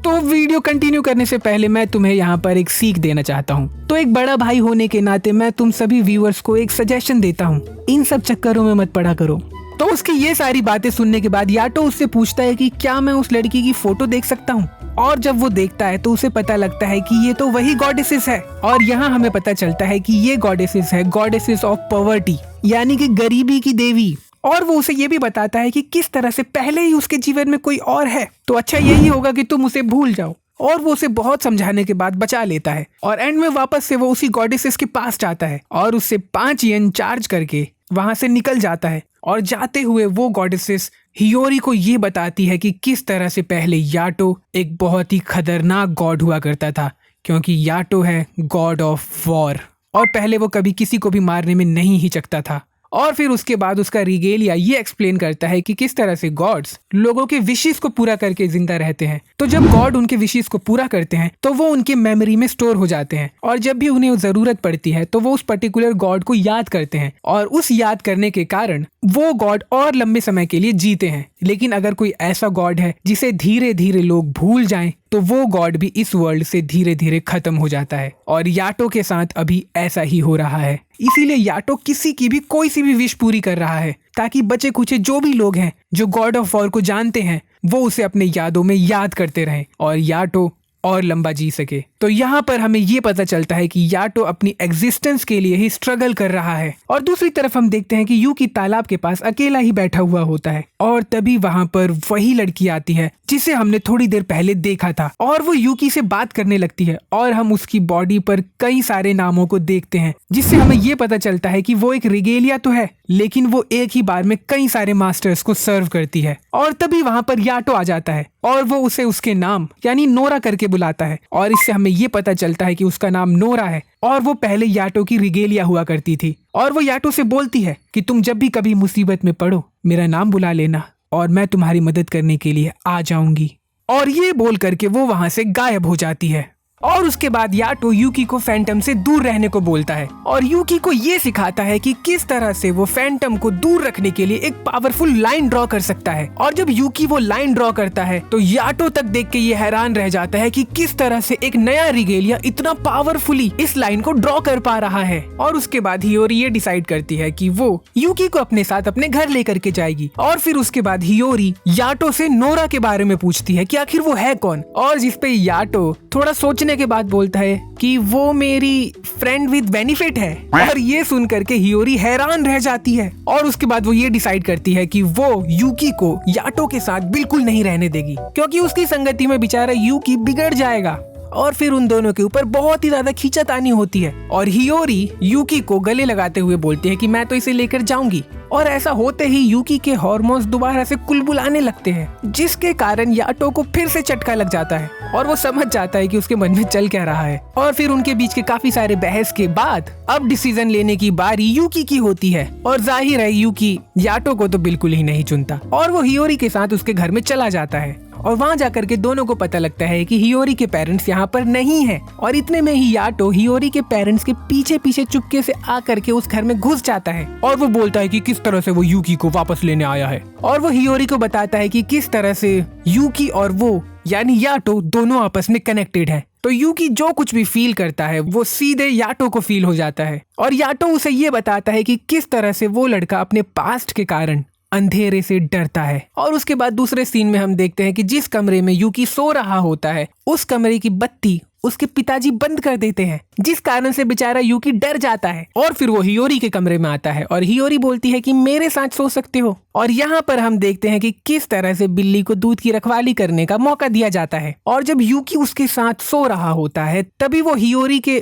तो वीडियो कंटिन्यू करने से पहले मैं तुम्हें यहाँ पर एक सीख देना चाहता हूँ। तो एक बड़ा भाई होने के नाते मैं तुम सभी व्यूअर्स को एक सजेशन देता हूँ, इन सब चक्करों में मत पड़ा करो। तो उसकी ये सारी बातें सुनने के बाद याटो उससे पूछता है कि क्या मैं उस लड़की की फोटो देख सकता हूँ। और जब वो देखता है तो उसे पता लगता है कि ये तो वही गॉडेसेस है। और यहाँ हमें पता चलता है कि ये गॉडेसेस है गॉडेसेस ऑफ पॉवर्टी, यानी कि गरीबी की देवी। और वो उसे ये भी बताता है कि किस तरह से पहले ही उसके जीवन में कोई और है, तो अच्छा यही होगा कि तुम उसे भूल जाओ। और वो उसे बहुत समझाने के बाद बचा लेता है और एंड में वापस से वो उसी गॉडेसेस के पास जाता है और उससे 5 येन चार्ज करके वहां से निकल जाता है। और जाते हुए वो गॉडेसेस हियोरी को ये बताती है कि किस तरह से पहले याटो एक बहुत ही खतरनाक गॉड हुआ करता था, क्योंकि याटो है गॉड ऑफ वॉर और पहले वो कभी किसी को भी मारने में नहीं हिचकता था। और फिर उसके बाद उसका रिगेलिया ये एक्सप्लेन करता है कि किस तरह से गॉड्स लोगों के विशेस को पूरा करके जिंदा रहते हैं। तो जब गॉड उनके विशेस को पूरा करते हैं तो वो उनके मेमोरी में स्टोर हो जाते हैं और जब भी उन्हें जरूरत पड़ती है तो वो उस पर्टिकुलर गॉड को याद करते हैं और उस याद करने के कारण वो गॉड और लंबे समय के लिए जीते हैं। लेकिन अगर कोई ऐसा गॉड है जिसे धीरे धीरे लोग भूल जाएं तो वो गॉड भी इस वर्ल्ड से धीरे धीरे खत्म हो जाता है। और याटो के साथ अभी ऐसा ही हो रहा है, इसीलिए याटो किसी की भी कोई सी भी विश पूरी कर रहा है ताकि बचे कुचे जो भी लोग हैं जो गॉड ऑफ वॉर को जानते हैं वो उसे अपने यादों में याद करते रहें और याटो और लंबा जी सके। तो यहाँ पर हमें ये पता चलता है कि याटो अपनी एग्जिस्टेंस के लिए ही स्ट्रगल कर रहा है। और दूसरी तरफ हम देखते हैं कि यूकी तालाब के पास अकेला ही बैठा हुआ होता है और तभी वहां पर वही लड़की आती है जिसे हमने थोड़ी देर पहले देखा था, और वो यूकी से बात करने लगती है और हम उसकी बॉडी पर कई सारे नामों को देखते हैं, जिससे हमें ये पता चलता है कि वो एक रिगेलिया तो है, लेकिन वो एक ही बार में कई सारे मास्टर्स को सर्व करती है। और तभी वहाँ पर याटो आ जाता है और वो उसे उसके नाम यानी नोरा करके बुलाता है, और इससे हमें ये पता चलता है कि उसका नाम नोरा है और वो पहले याटो की रिगेलिया हुआ करती थी। और वो याटो से बोलती है कि तुम जब भी कभी मुसीबत में पड़ो मेरा नाम बुला लेना और मैं तुम्हारी मदद करने के लिए आ जाऊंगी। और ये बोल करके वो वहां से गायब हो जाती है। और उसके बाद याटो यूकी को फैंटम से दूर रहने को बोलता है और यूकी को ये सिखाता है कि किस तरह से वो फैंटम को दूर रखने के लिए एक पावरफुल लाइन ड्रॉ कर सकता है। और जब यूकी वो लाइन ड्रॉ करता है तो याटो तक देख के ये हैरान रह जाता है कि किस तरह से एक नया रिगेलिया इतना पावरफुली इस लाइन को ड्रॉ कर पा रहा है। और उसके बाद हियोरी ये डिसाइड करती है कि वो यूकी को अपने साथ अपने घर लेकर के जाएगी। और फिर उसके बाद हियोरी याटो से नोरा के बारे में पूछती है कि आखिर वो है कौन, और जिसपे याटो थोड़ा सोचने के बाद बोलता है कि वो मेरी फ्रेंड विद बेनिफिट है। और ये सुन करके हियोरी हैरान रह जाती है और उसके बाद वो ये डिसाइड करती है कि वो यूकी को याटो के साथ बिल्कुल नहीं रहने देगी, क्योंकि उसकी संगति में बेचारा यूकी बिगड़ जाएगा। और फिर उन दोनों के ऊपर बहुत ही ज्यादा खींचातानी होती है और हियोरी यूकी को गले लगाते हुए बोलती है कि मैं तो इसे लेकर जाऊंगी। और ऐसा होते ही यूकी के हार्मोन्स दोबारा से कुलबुलाने लगते हैं, जिसके कारण याटो को फिर से चटका लग जाता है और वो समझ जाता है कि उसके मन में चल क्या रहा है। और फिर उनके बीच के काफी सारे बहस के बाद अब डिसीजन लेने की बारी यूकी की होती है। और जाहिर है यूकी याटो को तो बिल्कुल ही नहीं चुनता और वो हियोरी के साथ उसके घर में चला जाता है। और वहाँ जाकर के दोनों को पता लगता है कि हियोरी के पेरेंट्स यहाँ पर नहीं हैं। और इतने में ही याटो हियोरी के पेरेंट्स के पीछे पीछे चुपके से आकर के उस घर में घुस जाता है और वो बोलता है कि किस तरह से वो यूकी को वापस लेने आया है। और वो हियोरी को बताता है कि किस तरह से यूकी और वो यानी याटो दोनों आपस में कनेक्टेड है। तो यूकी जो कुछ भी फील करता है वो सीधे याटो को फील हो जाता है और याटो उसे ये बताता है कि किस तरह से वो लड़का अपने पास्ट के कारण अंधेरे से डरता है। और उसके बाद दूसरे सीन में हम देखते हैं कि जिस कमरे में यूकी सो रहा होता है उस कमरे की बत्ती उसके पिताजी बंद कर देते हैं, जिस कारण से बेचारा यूकी डर जाता है। और फिर वो हियोरी के कमरे में आता है और हियोरी बोलती है कि मेरे साथ सो सकते हो। और यहाँ पर हम देखते हैं कि किस तरह से बिल्ली को दूध की रखवाली करने का मौका दिया जाता है। और जब यूकी उसके साथ सो रहा होता है तभी वो हियोरी के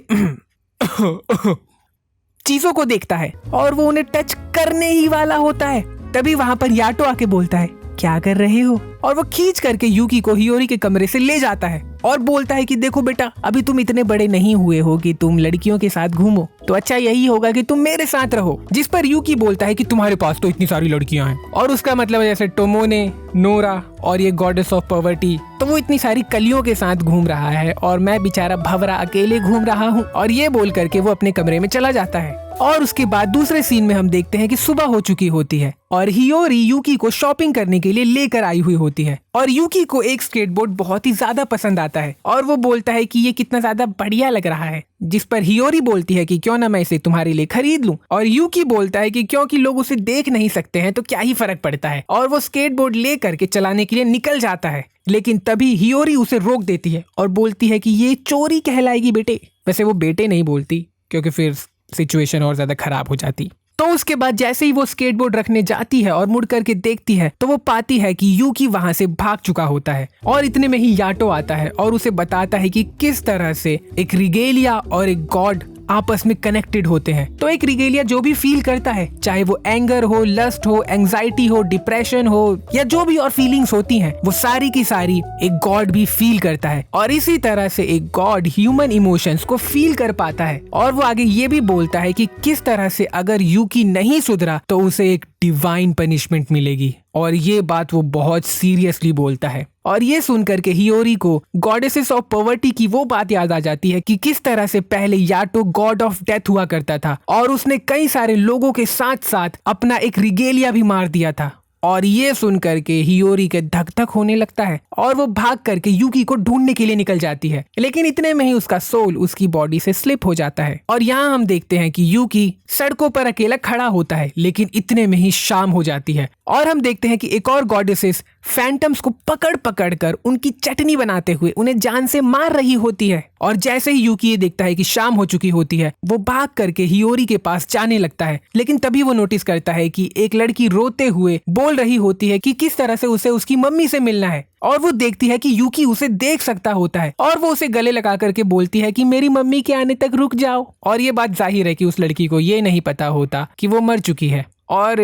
चीजों को देखता है और वो उन्हें टच करने ही वाला होता है। तभी वहाँ पर याटो आके बोलता है क्या कर रहे हो, और वो खींच करके यूकी को हियोरी के कमरे से ले जाता है और बोलता है कि देखो बेटा, अभी तुम इतने बड़े नहीं हुए हो कि तुम लड़कियों के साथ घूमो, तो अच्छा यही होगा कि तुम मेरे साथ रहो। जिस पर यूकी बोलता है कि तुम्हारे पास तो इतनी सारी लड़कियां हैं, और उसका मतलब जैसे टोमोने, नोरा और ये गॉडेस ऑफ पॉवर्टी, तो वो इतनी सारी कलियों के साथ घूम रहा है और मैं बेचारा भंवरा अकेले घूम रहा हूँ। और ये बोल करके वो अपने कमरे में चला जाता है। और उसके बाद दूसरे सीन में हम देखते हैं कि सुबह हो चुकी होती है और हियोरी यूकी को शॉपिंग करने के लिए लेकर आई हुई होती है। और यूकी को एक स्केटबोर्ड बहुत ही ज्यादा पसंद आता है और वो बोलता है कि ये कितना ज्यादा बढ़िया लग रहा है। जिस पर हियोरी बोलती है कि क्यों ना मैं इसे तुम्हारे लिए खरीद लूं। और यूकी बोलता है कि क्योंकि लोग उसे देख नहीं सकते हैं तो क्या ही फर्क पड़ता है। और वो स्केटबोर्ड ले करके चलाने के लिए निकल जाता है, लेकिन तभी हियोरी उसे रोक देती है और बोलती है कि ये चोरी कहलाएगी बेटे। वैसे वो बेटे नहीं बोलती क्योंकि फिर सिचुएशन और ज्यादा खराब हो जाती। तो उसके बाद जैसे ही वो स्केटबोर्ड रखने जाती है और मुड़ करके देखती है तो वो पाती है कि यूकी वहां से भाग चुका होता है। और इतने में ही याटो आता है और उसे बताता है कि किस तरह से एक रिगेलिया और एक गॉड आपस में कनेक्टेड होते हैं। तो एक रिगेलिया जो भी फील करता है, चाहे वो एंगर हो, लस्ट हो, एंजाइटी हो, डिप्रेशन हो या जो भी और फीलिंग्स होती हैं, वो सारी की सारी एक गॉड भी फील करता है। और इसी तरह से एक गॉड ह्यूमन इमोशंस को फील कर पाता है। और वो आगे ये भी बोलता है कि किस तरह से अगर यूकी नहीं सुधरा तो उसे एक डिवाइन पनिशमेंट मिलेगी। और ये बात वो बहुत सीरियसली बोलता है। और ये सुनकर के हियोरी को गॉडेसेस ऑफ पॉवर्टी की वो बात याद आ जाती है कि किस तरह से पहले याटो गॉड ऑफ डेथ हुआ करता था और उसने कई सारे लोगों के साथ साथ अपना एक रिगेलिया भी मार दिया था। और ये सुन करके हियोरी के धक धक होने लगता है और वो भाग करके यूकी को ढूंढने के लिए निकल जाती है। लेकिन इतने में ही उसका सोल उसकी बॉडी से स्लिप हो जाता है और यहाँ हम देखते हैं कि यूकी सड़कों पर अकेला खड़ा होता है। लेकिन इतने में ही शाम हो जाती है और हम देखते हैं कि एक और गॉडेसेस फैंटम्स को पकड़ पकड़ कर उनकी चटनी बनाते हुए उन्हें जान से मार रही होती है। और जैसे ही यूकी ये देखता है कि शाम हो चुकी होती है, वो भाग करके हियोरी के पास जाने लगता है। लेकिन तभी वो नोटिस करता है कि एक लड़की रोते हुए बोल रही होती है कि किस तरह से उसे उसकी मम्मी से मिलना है। और वो देखती है कि यूकी उसे देख सकता होता है और वो उसे गले लगा करके बोलती है कि मेरी मम्मी के आने तक रुक जाओ। और ये बात जाहिर है कि उस लड़की को ये नहीं पता होता कि वो मर चुकी है और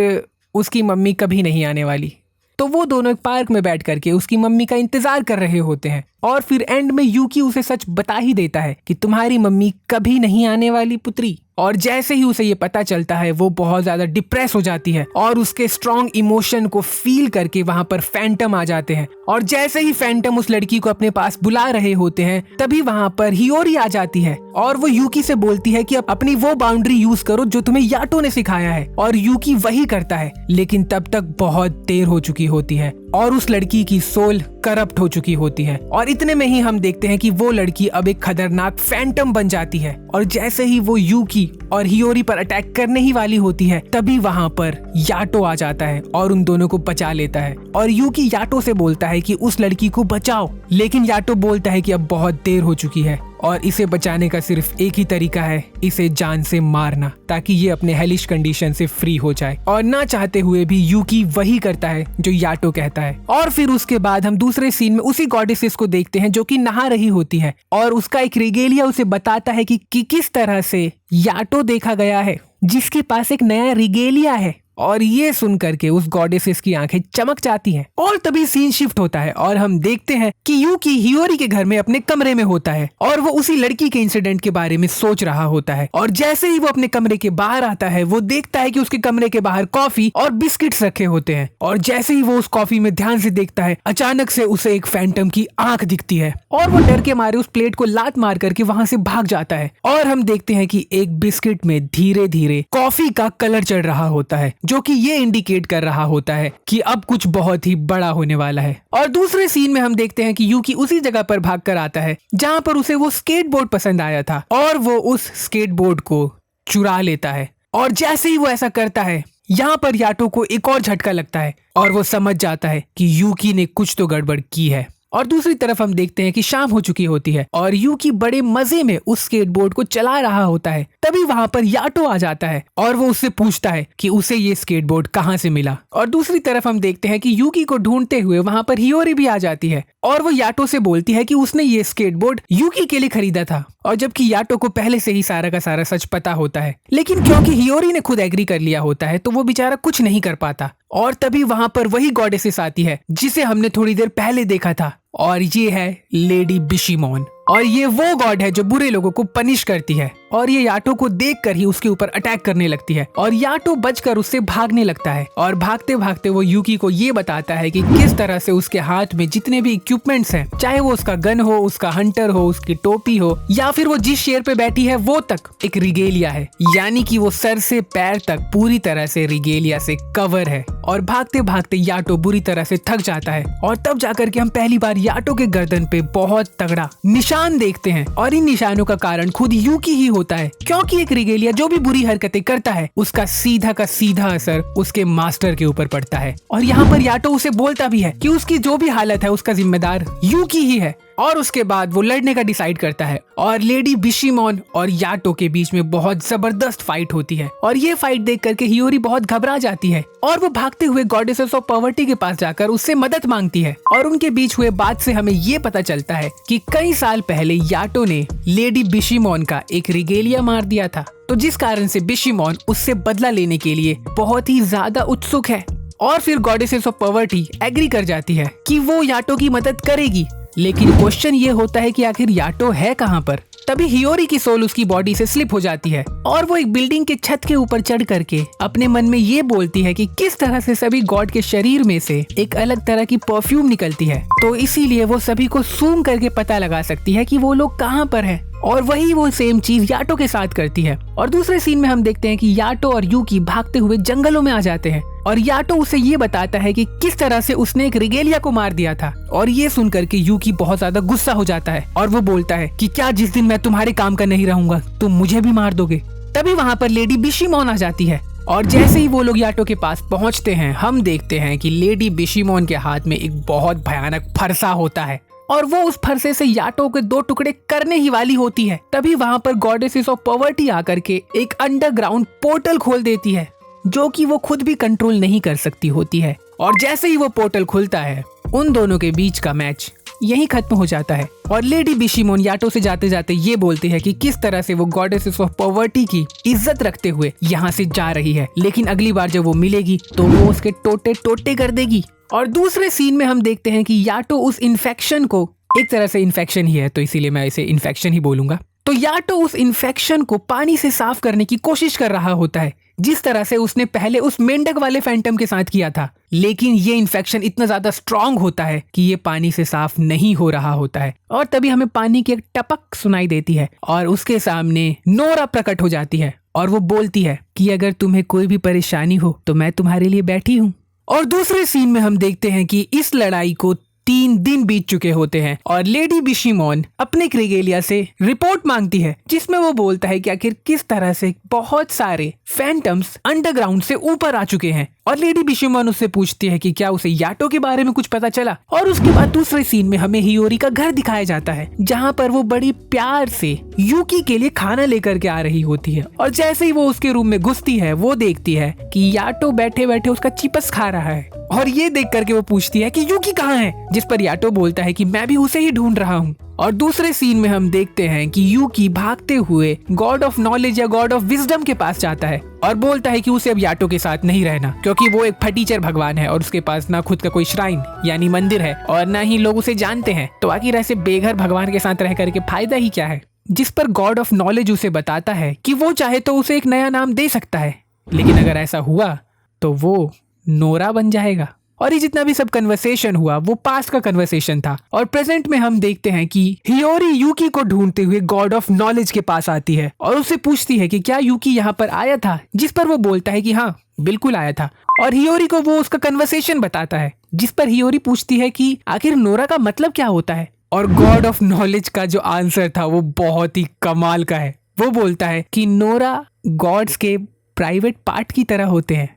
उसकी मम्मी कभी नहीं आने वाली। तो वो दोनों एक पार्क में बैठ करके उसकी मम्मी का इंतजार कर रहे होते हैं। और फिर एंड में यूकी उसे सच बता ही देता है कि तुम्हारी मम्मी कभी नहीं आने वाली पुत्री। और जैसे ही उसे ये पता चलता है, वो बहुत ज्यादा डिप्रेस हो जाती है और उसके स्ट्रॉन्ग इमोशन को फील करके वहां पर फैंटम आ जाते हैं। और जैसे ही फैंटम उस लड़की को अपने पास बुला रहे होते हैं, तभी वहां पर हियोरी आ जाती है और वो यूकी से बोलती है कि अब अपनी वो बाउंड्री यूज करो जो तुम्हें याटो ने सिखाया है। और यूकी वही करता है, लेकिन तब तक बहुत देर हो चुकी होती है और उस लड़की की सोल करप्ट हो चुकी होती है। और इतने में ही हम देखते हैं कि वो लड़की अब एक खतरनाक फैंटम बन जाती है। और जैसे ही वो यूकी और हियोरी पर अटैक करने ही वाली होती है, तभी वहां पर याटो आ जाता है और उन दोनों को बचा लेता है। और यूकी याटो से बोलता है कि उस लड़की को बचाओ, लेकिन याटो बोलता है कि अब बहुत देर हो चुकी है और इसे बचाने का सिर्फ एक ही तरीका है, इसे जान से मारना, ताकि ये अपने हेलिश कंडीशन से फ्री हो जाए। और ना चाहते हुए भी यूकी वही करता है जो याटो कहता है। और फिर उसके बाद हम दूसरे सीन में उसी गॉडेसेस को देखते हैं जो कि नहा रही होती है और उसका एक रिगेलिया उसे बताता है कि किस तरह से याटो देखा गया है जिसके पास एक नया रिगेलिया है। और ये सुन करके उस गॉडेसेस की आंखें चमक जाती हैं। और तभी सीन शिफ्ट होता है और हम देखते हैं कि यूकी हियोरी के घर में अपने कमरे में होता है और वो उसी लड़की के इंसिडेंट के बारे में सोच रहा होता है। और जैसे ही वो अपने कमरे के बाहर आता है, वो देखता है कि उसके कमरे के बाहर कॉफी और बिस्किट्स रखे होते हैं। और जैसे ही वो उस कॉफी में ध्यान से देखता है, अचानक से उसे एक फैंटम की आंख दिखती है और वो डर के मारे उस प्लेट को लात मार करके वहां से भाग जाता है। और हम देखते हैं कि एक बिस्किट में धीरे धीरे कॉफी का कलर चढ़ रहा होता है, जो कि ये इंडिकेट कर रहा होता है कि अब कुछ बहुत ही बड़ा होने वाला है। और दूसरे सीन में हम देखते हैं कि यूकी उसी जगह पर भागकर आता है जहां पर उसे वो स्केटबोर्ड पसंद आया था और वो उस स्केटबोर्ड को चुरा लेता है। और जैसे ही वो ऐसा करता है, यहाँ पर याटो को एक और झटका लगता है और वो समझ जाता है कि यूकी ने कुछ तो गड़बड़ की है। और दूसरी तरफ हम देखते हैं कि शाम हो चुकी होती है और यूकी बड़े मजे में उस स्केटबोर्ड को चला रहा होता है। तभी वहां पर याटो आ जाता है और वो उससे पूछता है कि उसे ये स्केटबोर्ड कहाँ से मिला। और दूसरी तरफ हम देखते हैं कि यूकी को ढूंढते हुए वहां पर हियोरी भी आ जाती है और वो याटो से बोलती है कि उसने ये स्केटबोर्ड यूकी के लिए खरीदा था। और जबकि याटो को पहले से ही सारा का सारा सच पता होता है, लेकिन क्योंकि हियोरी ने खुद एग्री कर लिया होता है तो वो बेचारा कुछ नहीं कर पाता। और तभी वहां पर वही गॉडेसेस आती है जिसे हमने थोड़ी देर पहले देखा था, और ये है लेडी बिशीमोन। और ये वो गॉड है जो बुरे लोगों को पनिश करती है। और ये याटो को देखकर ही उसके ऊपर अटैक करने लगती है और याटो बचकर उससे भागने लगता है। और भागते भागते वो यूकी को ये बताता है कि किस तरह से उसके हाथ में जितने भी इक्विपमेंट्स हैं, चाहे वो उसका गन हो, उसका हंटर हो, उसकी टोपी हो, या फिर वो जिस शेर पे बैठी है वो तक एक रिगेलिया है, यानी कि वो सर से पैर तक पूरी तरह से रिगेलिया से कवर है। और भागते भागते याटो बुरी तरह से थक जाता है और तब जाकर के हम पहली बार याटो के गर्दन पे बहुत तगड़ा निशान देखते हैं। और इन निशानों का कारण खुद यूकी ही होता है, क्योंकि एक रिगेलिया जो भी बुरी हरकतें करता है उसका सीधा का सीधा असर उसके मास्टर के ऊपर पड़ता है। और यहाँ पर याटो उसे बोलता भी है कि उसकी जो भी हालत है उसका जिम्मेदार यूकी ही है। और उसके बाद वो लड़ने का डिसाइड करता है और लेडी बिशीमोन और याटो के बीच में बहुत जबरदस्त फाइट होती है। और ये फाइट देख करके हियोरी बहुत घबरा जाती है और वो भागते हुए गॉडेसेस ऑफ पॉवर्टी के पास जाकर उससे मदद मांगती है। और उनके बीच हुए बात से हमें ये पता चलता है कि कई साल पहले याटो ने लेडी बिशीमोन का एक रिगेलिया मार दिया था, तो जिस कारण से बिशीमोन उससे बदला लेने के लिए बहुत ही ज्यादा उत्सुक है। और फिर गॉडेसेस ऑफ पॉवर्टी एग्री कर जाती है कि वो याटो की मदद करेगी। लेकिन क्वेश्चन ये होता है कि आखिर याटो है कहाँ पर। तभी हियोरी की सोल उसकी बॉडी से स्लिप हो जाती है और वो एक बिल्डिंग के छत के ऊपर चढ़ करके अपने मन में ये बोलती है कि किस तरह से सभी गॉड के शरीर में से एक अलग तरह की परफ्यूम निकलती है, तो इसीलिए वो सभी को सूंघ करके पता लगा सकती है कि वो लोग कहाँ पर हैं। और वही वो सेम चीज याटो के साथ करती है। और दूसरे सीन में हम देखते हैं कि याटो और यूकी भागते हुए जंगलों में आ जाते हैं और याटो उसे ये बताता है कि किस तरह से उसने एक रिगेलिया को मार दिया था। और ये सुनकर के यूकी बहुत ज्यादा गुस्सा हो जाता है और वो बोलता है कि क्या जिस दिन मैं तुम्हारे काम का नहीं रहूंगा तुम मुझे भी मार दोगे। तभी वहाँ पर लेडी बिशीमोन आ जाती है और जैसे ही वो लोग याटो के पास पहुंचते हैं, हम देखते हैं कि लेडी बिशिमोन के हाथ में एक बहुत भयानक फरसा होता है और वो उस फरसे से याटो के 2 टुकड़े करने ही वाली होती है। तभी वहां पर गॉडेसेस ऑफ पॉवर्टी आकर के एक अंडरग्राउंड पोर्टल खोल देती है, जो कि वो खुद भी कंट्रोल नहीं कर सकती होती है। और जैसे ही वो पोर्टल खुलता है, उन दोनों के बीच का मैच यहीं खत्म हो जाता है और लेडी बिशिमोन याटो से जाते जाते ये बोलते हैं कि किस तरह से वो गॉडेसेस ऑफ पॉवर्टी की इज्जत रखते हुए यहाँ से जा रही है, लेकिन अगली बार जब वो मिलेगी तो वो उसके टोटे टोटे कर देगी। और दूसरे सीन में हम देखते हैं कि याटो उस इन्फेक्शन को, एक तरह से इन्फेक्शन ही है तो इसीलिए मैं इसे इन्फेक्शन ही बोलूंगा, तो याटो उस इन्फेक्शन को पानी से साफ करने की कोशिश कर रहा होता है, जिस तरह से उसने पहले उस मेंढक वाले फैंटम के साथ किया था। लेकिन ये इन्फेक्शन इतना ज्यादा स्ट्रांग होता है कि ये पानी से साफ नहीं हो रहा होता है। और तभी हमें पानी की एक टपक सुनाई देती है और उसके सामने नोरा प्रकट हो जाती है और वो बोलती है कि अगर तुम्हें कोई भी परेशानी हो तो मैं तुम्हारे लिए बैठी हूँ। और दूसरे सीन में हम देखते हैं कि इस लड़ाई को 3 दिन बीत चुके होते हैं और लेडी बिशिमोन अपने क्रिगेलिया से रिपोर्ट मांगती है, जिसमें वो बोलता है कि आखिर किस तरह से बहुत सारे फैंटम्स अंडरग्राउंड से ऊपर आ चुके हैं। और लेडी बिशिमोन उससे पूछती है कि क्या उसे याटो के बारे में कुछ पता चला। और उसके बाद दूसरे सीन में हमें हियोरी का घर दिखाया जाता है, जहाँ पर वो बड़ी प्यार से यूकी के लिए खाना लेकर के आ रही होती है। और जैसे ही वो उसके रूम में घुसती है, वो देखती है कि याटो बैठे बैठे उसका चिपस खा रहा है और ये देख करके वो पूछती है कि यूकी कहाँ है, जिस पर याटो बोलता है कि मैं भी उसे ही ढूंढ रहा हूँ। और दूसरे सीन में हम देखते हैं कि यूकी भागते हुए गॉड ऑफ नॉलेज या गॉड ऑफ विजडम के पास जाता है और बोलता है कि उसे अब याटो के साथ नहीं रहना, क्योंकि वो एक फटीचर भगवान है और उसके पास ना खुद का कोई श्राइन यानी मंदिर है और ना ही लोग उसे जानते हैं, तो आखिर ऐसे बेघर भगवान के साथ रह करके फायदा ही क्या है। जिस पर गॉड ऑफ नॉलेज उसे बताता है कि वो चाहे तो उसे एक नया नाम दे सकता है, लेकिन अगर ऐसा हुआ तो वो नोरा बन जाएगा। और ये जितना भी सब कन्वर्सेशन हुआ वो पास्ट का कन्वर्सेशन था। और प्रेजेंट में हम देखते हैं कि हियोरी यूकी को ढूंढते हुए गॉड ऑफ नॉलेज के पास आती है और उससे पूछती है कि क्या यूकी यहाँ पर आया था, जिस पर वो बोलता है कि हाँ बिल्कुल आया था। और हियोरी को वो उसका कन्वर्सेशन बताता है, जिस पर हियोरी पूछती है कि आखिर नोरा का मतलब क्या होता है। और गॉड ऑफ नॉलेज का जो आंसर था वो बहुत ही कमाल का है। वो बोलता है कि नोरा गॉड्स के प्राइवेट पार्ट की तरह होते हैं।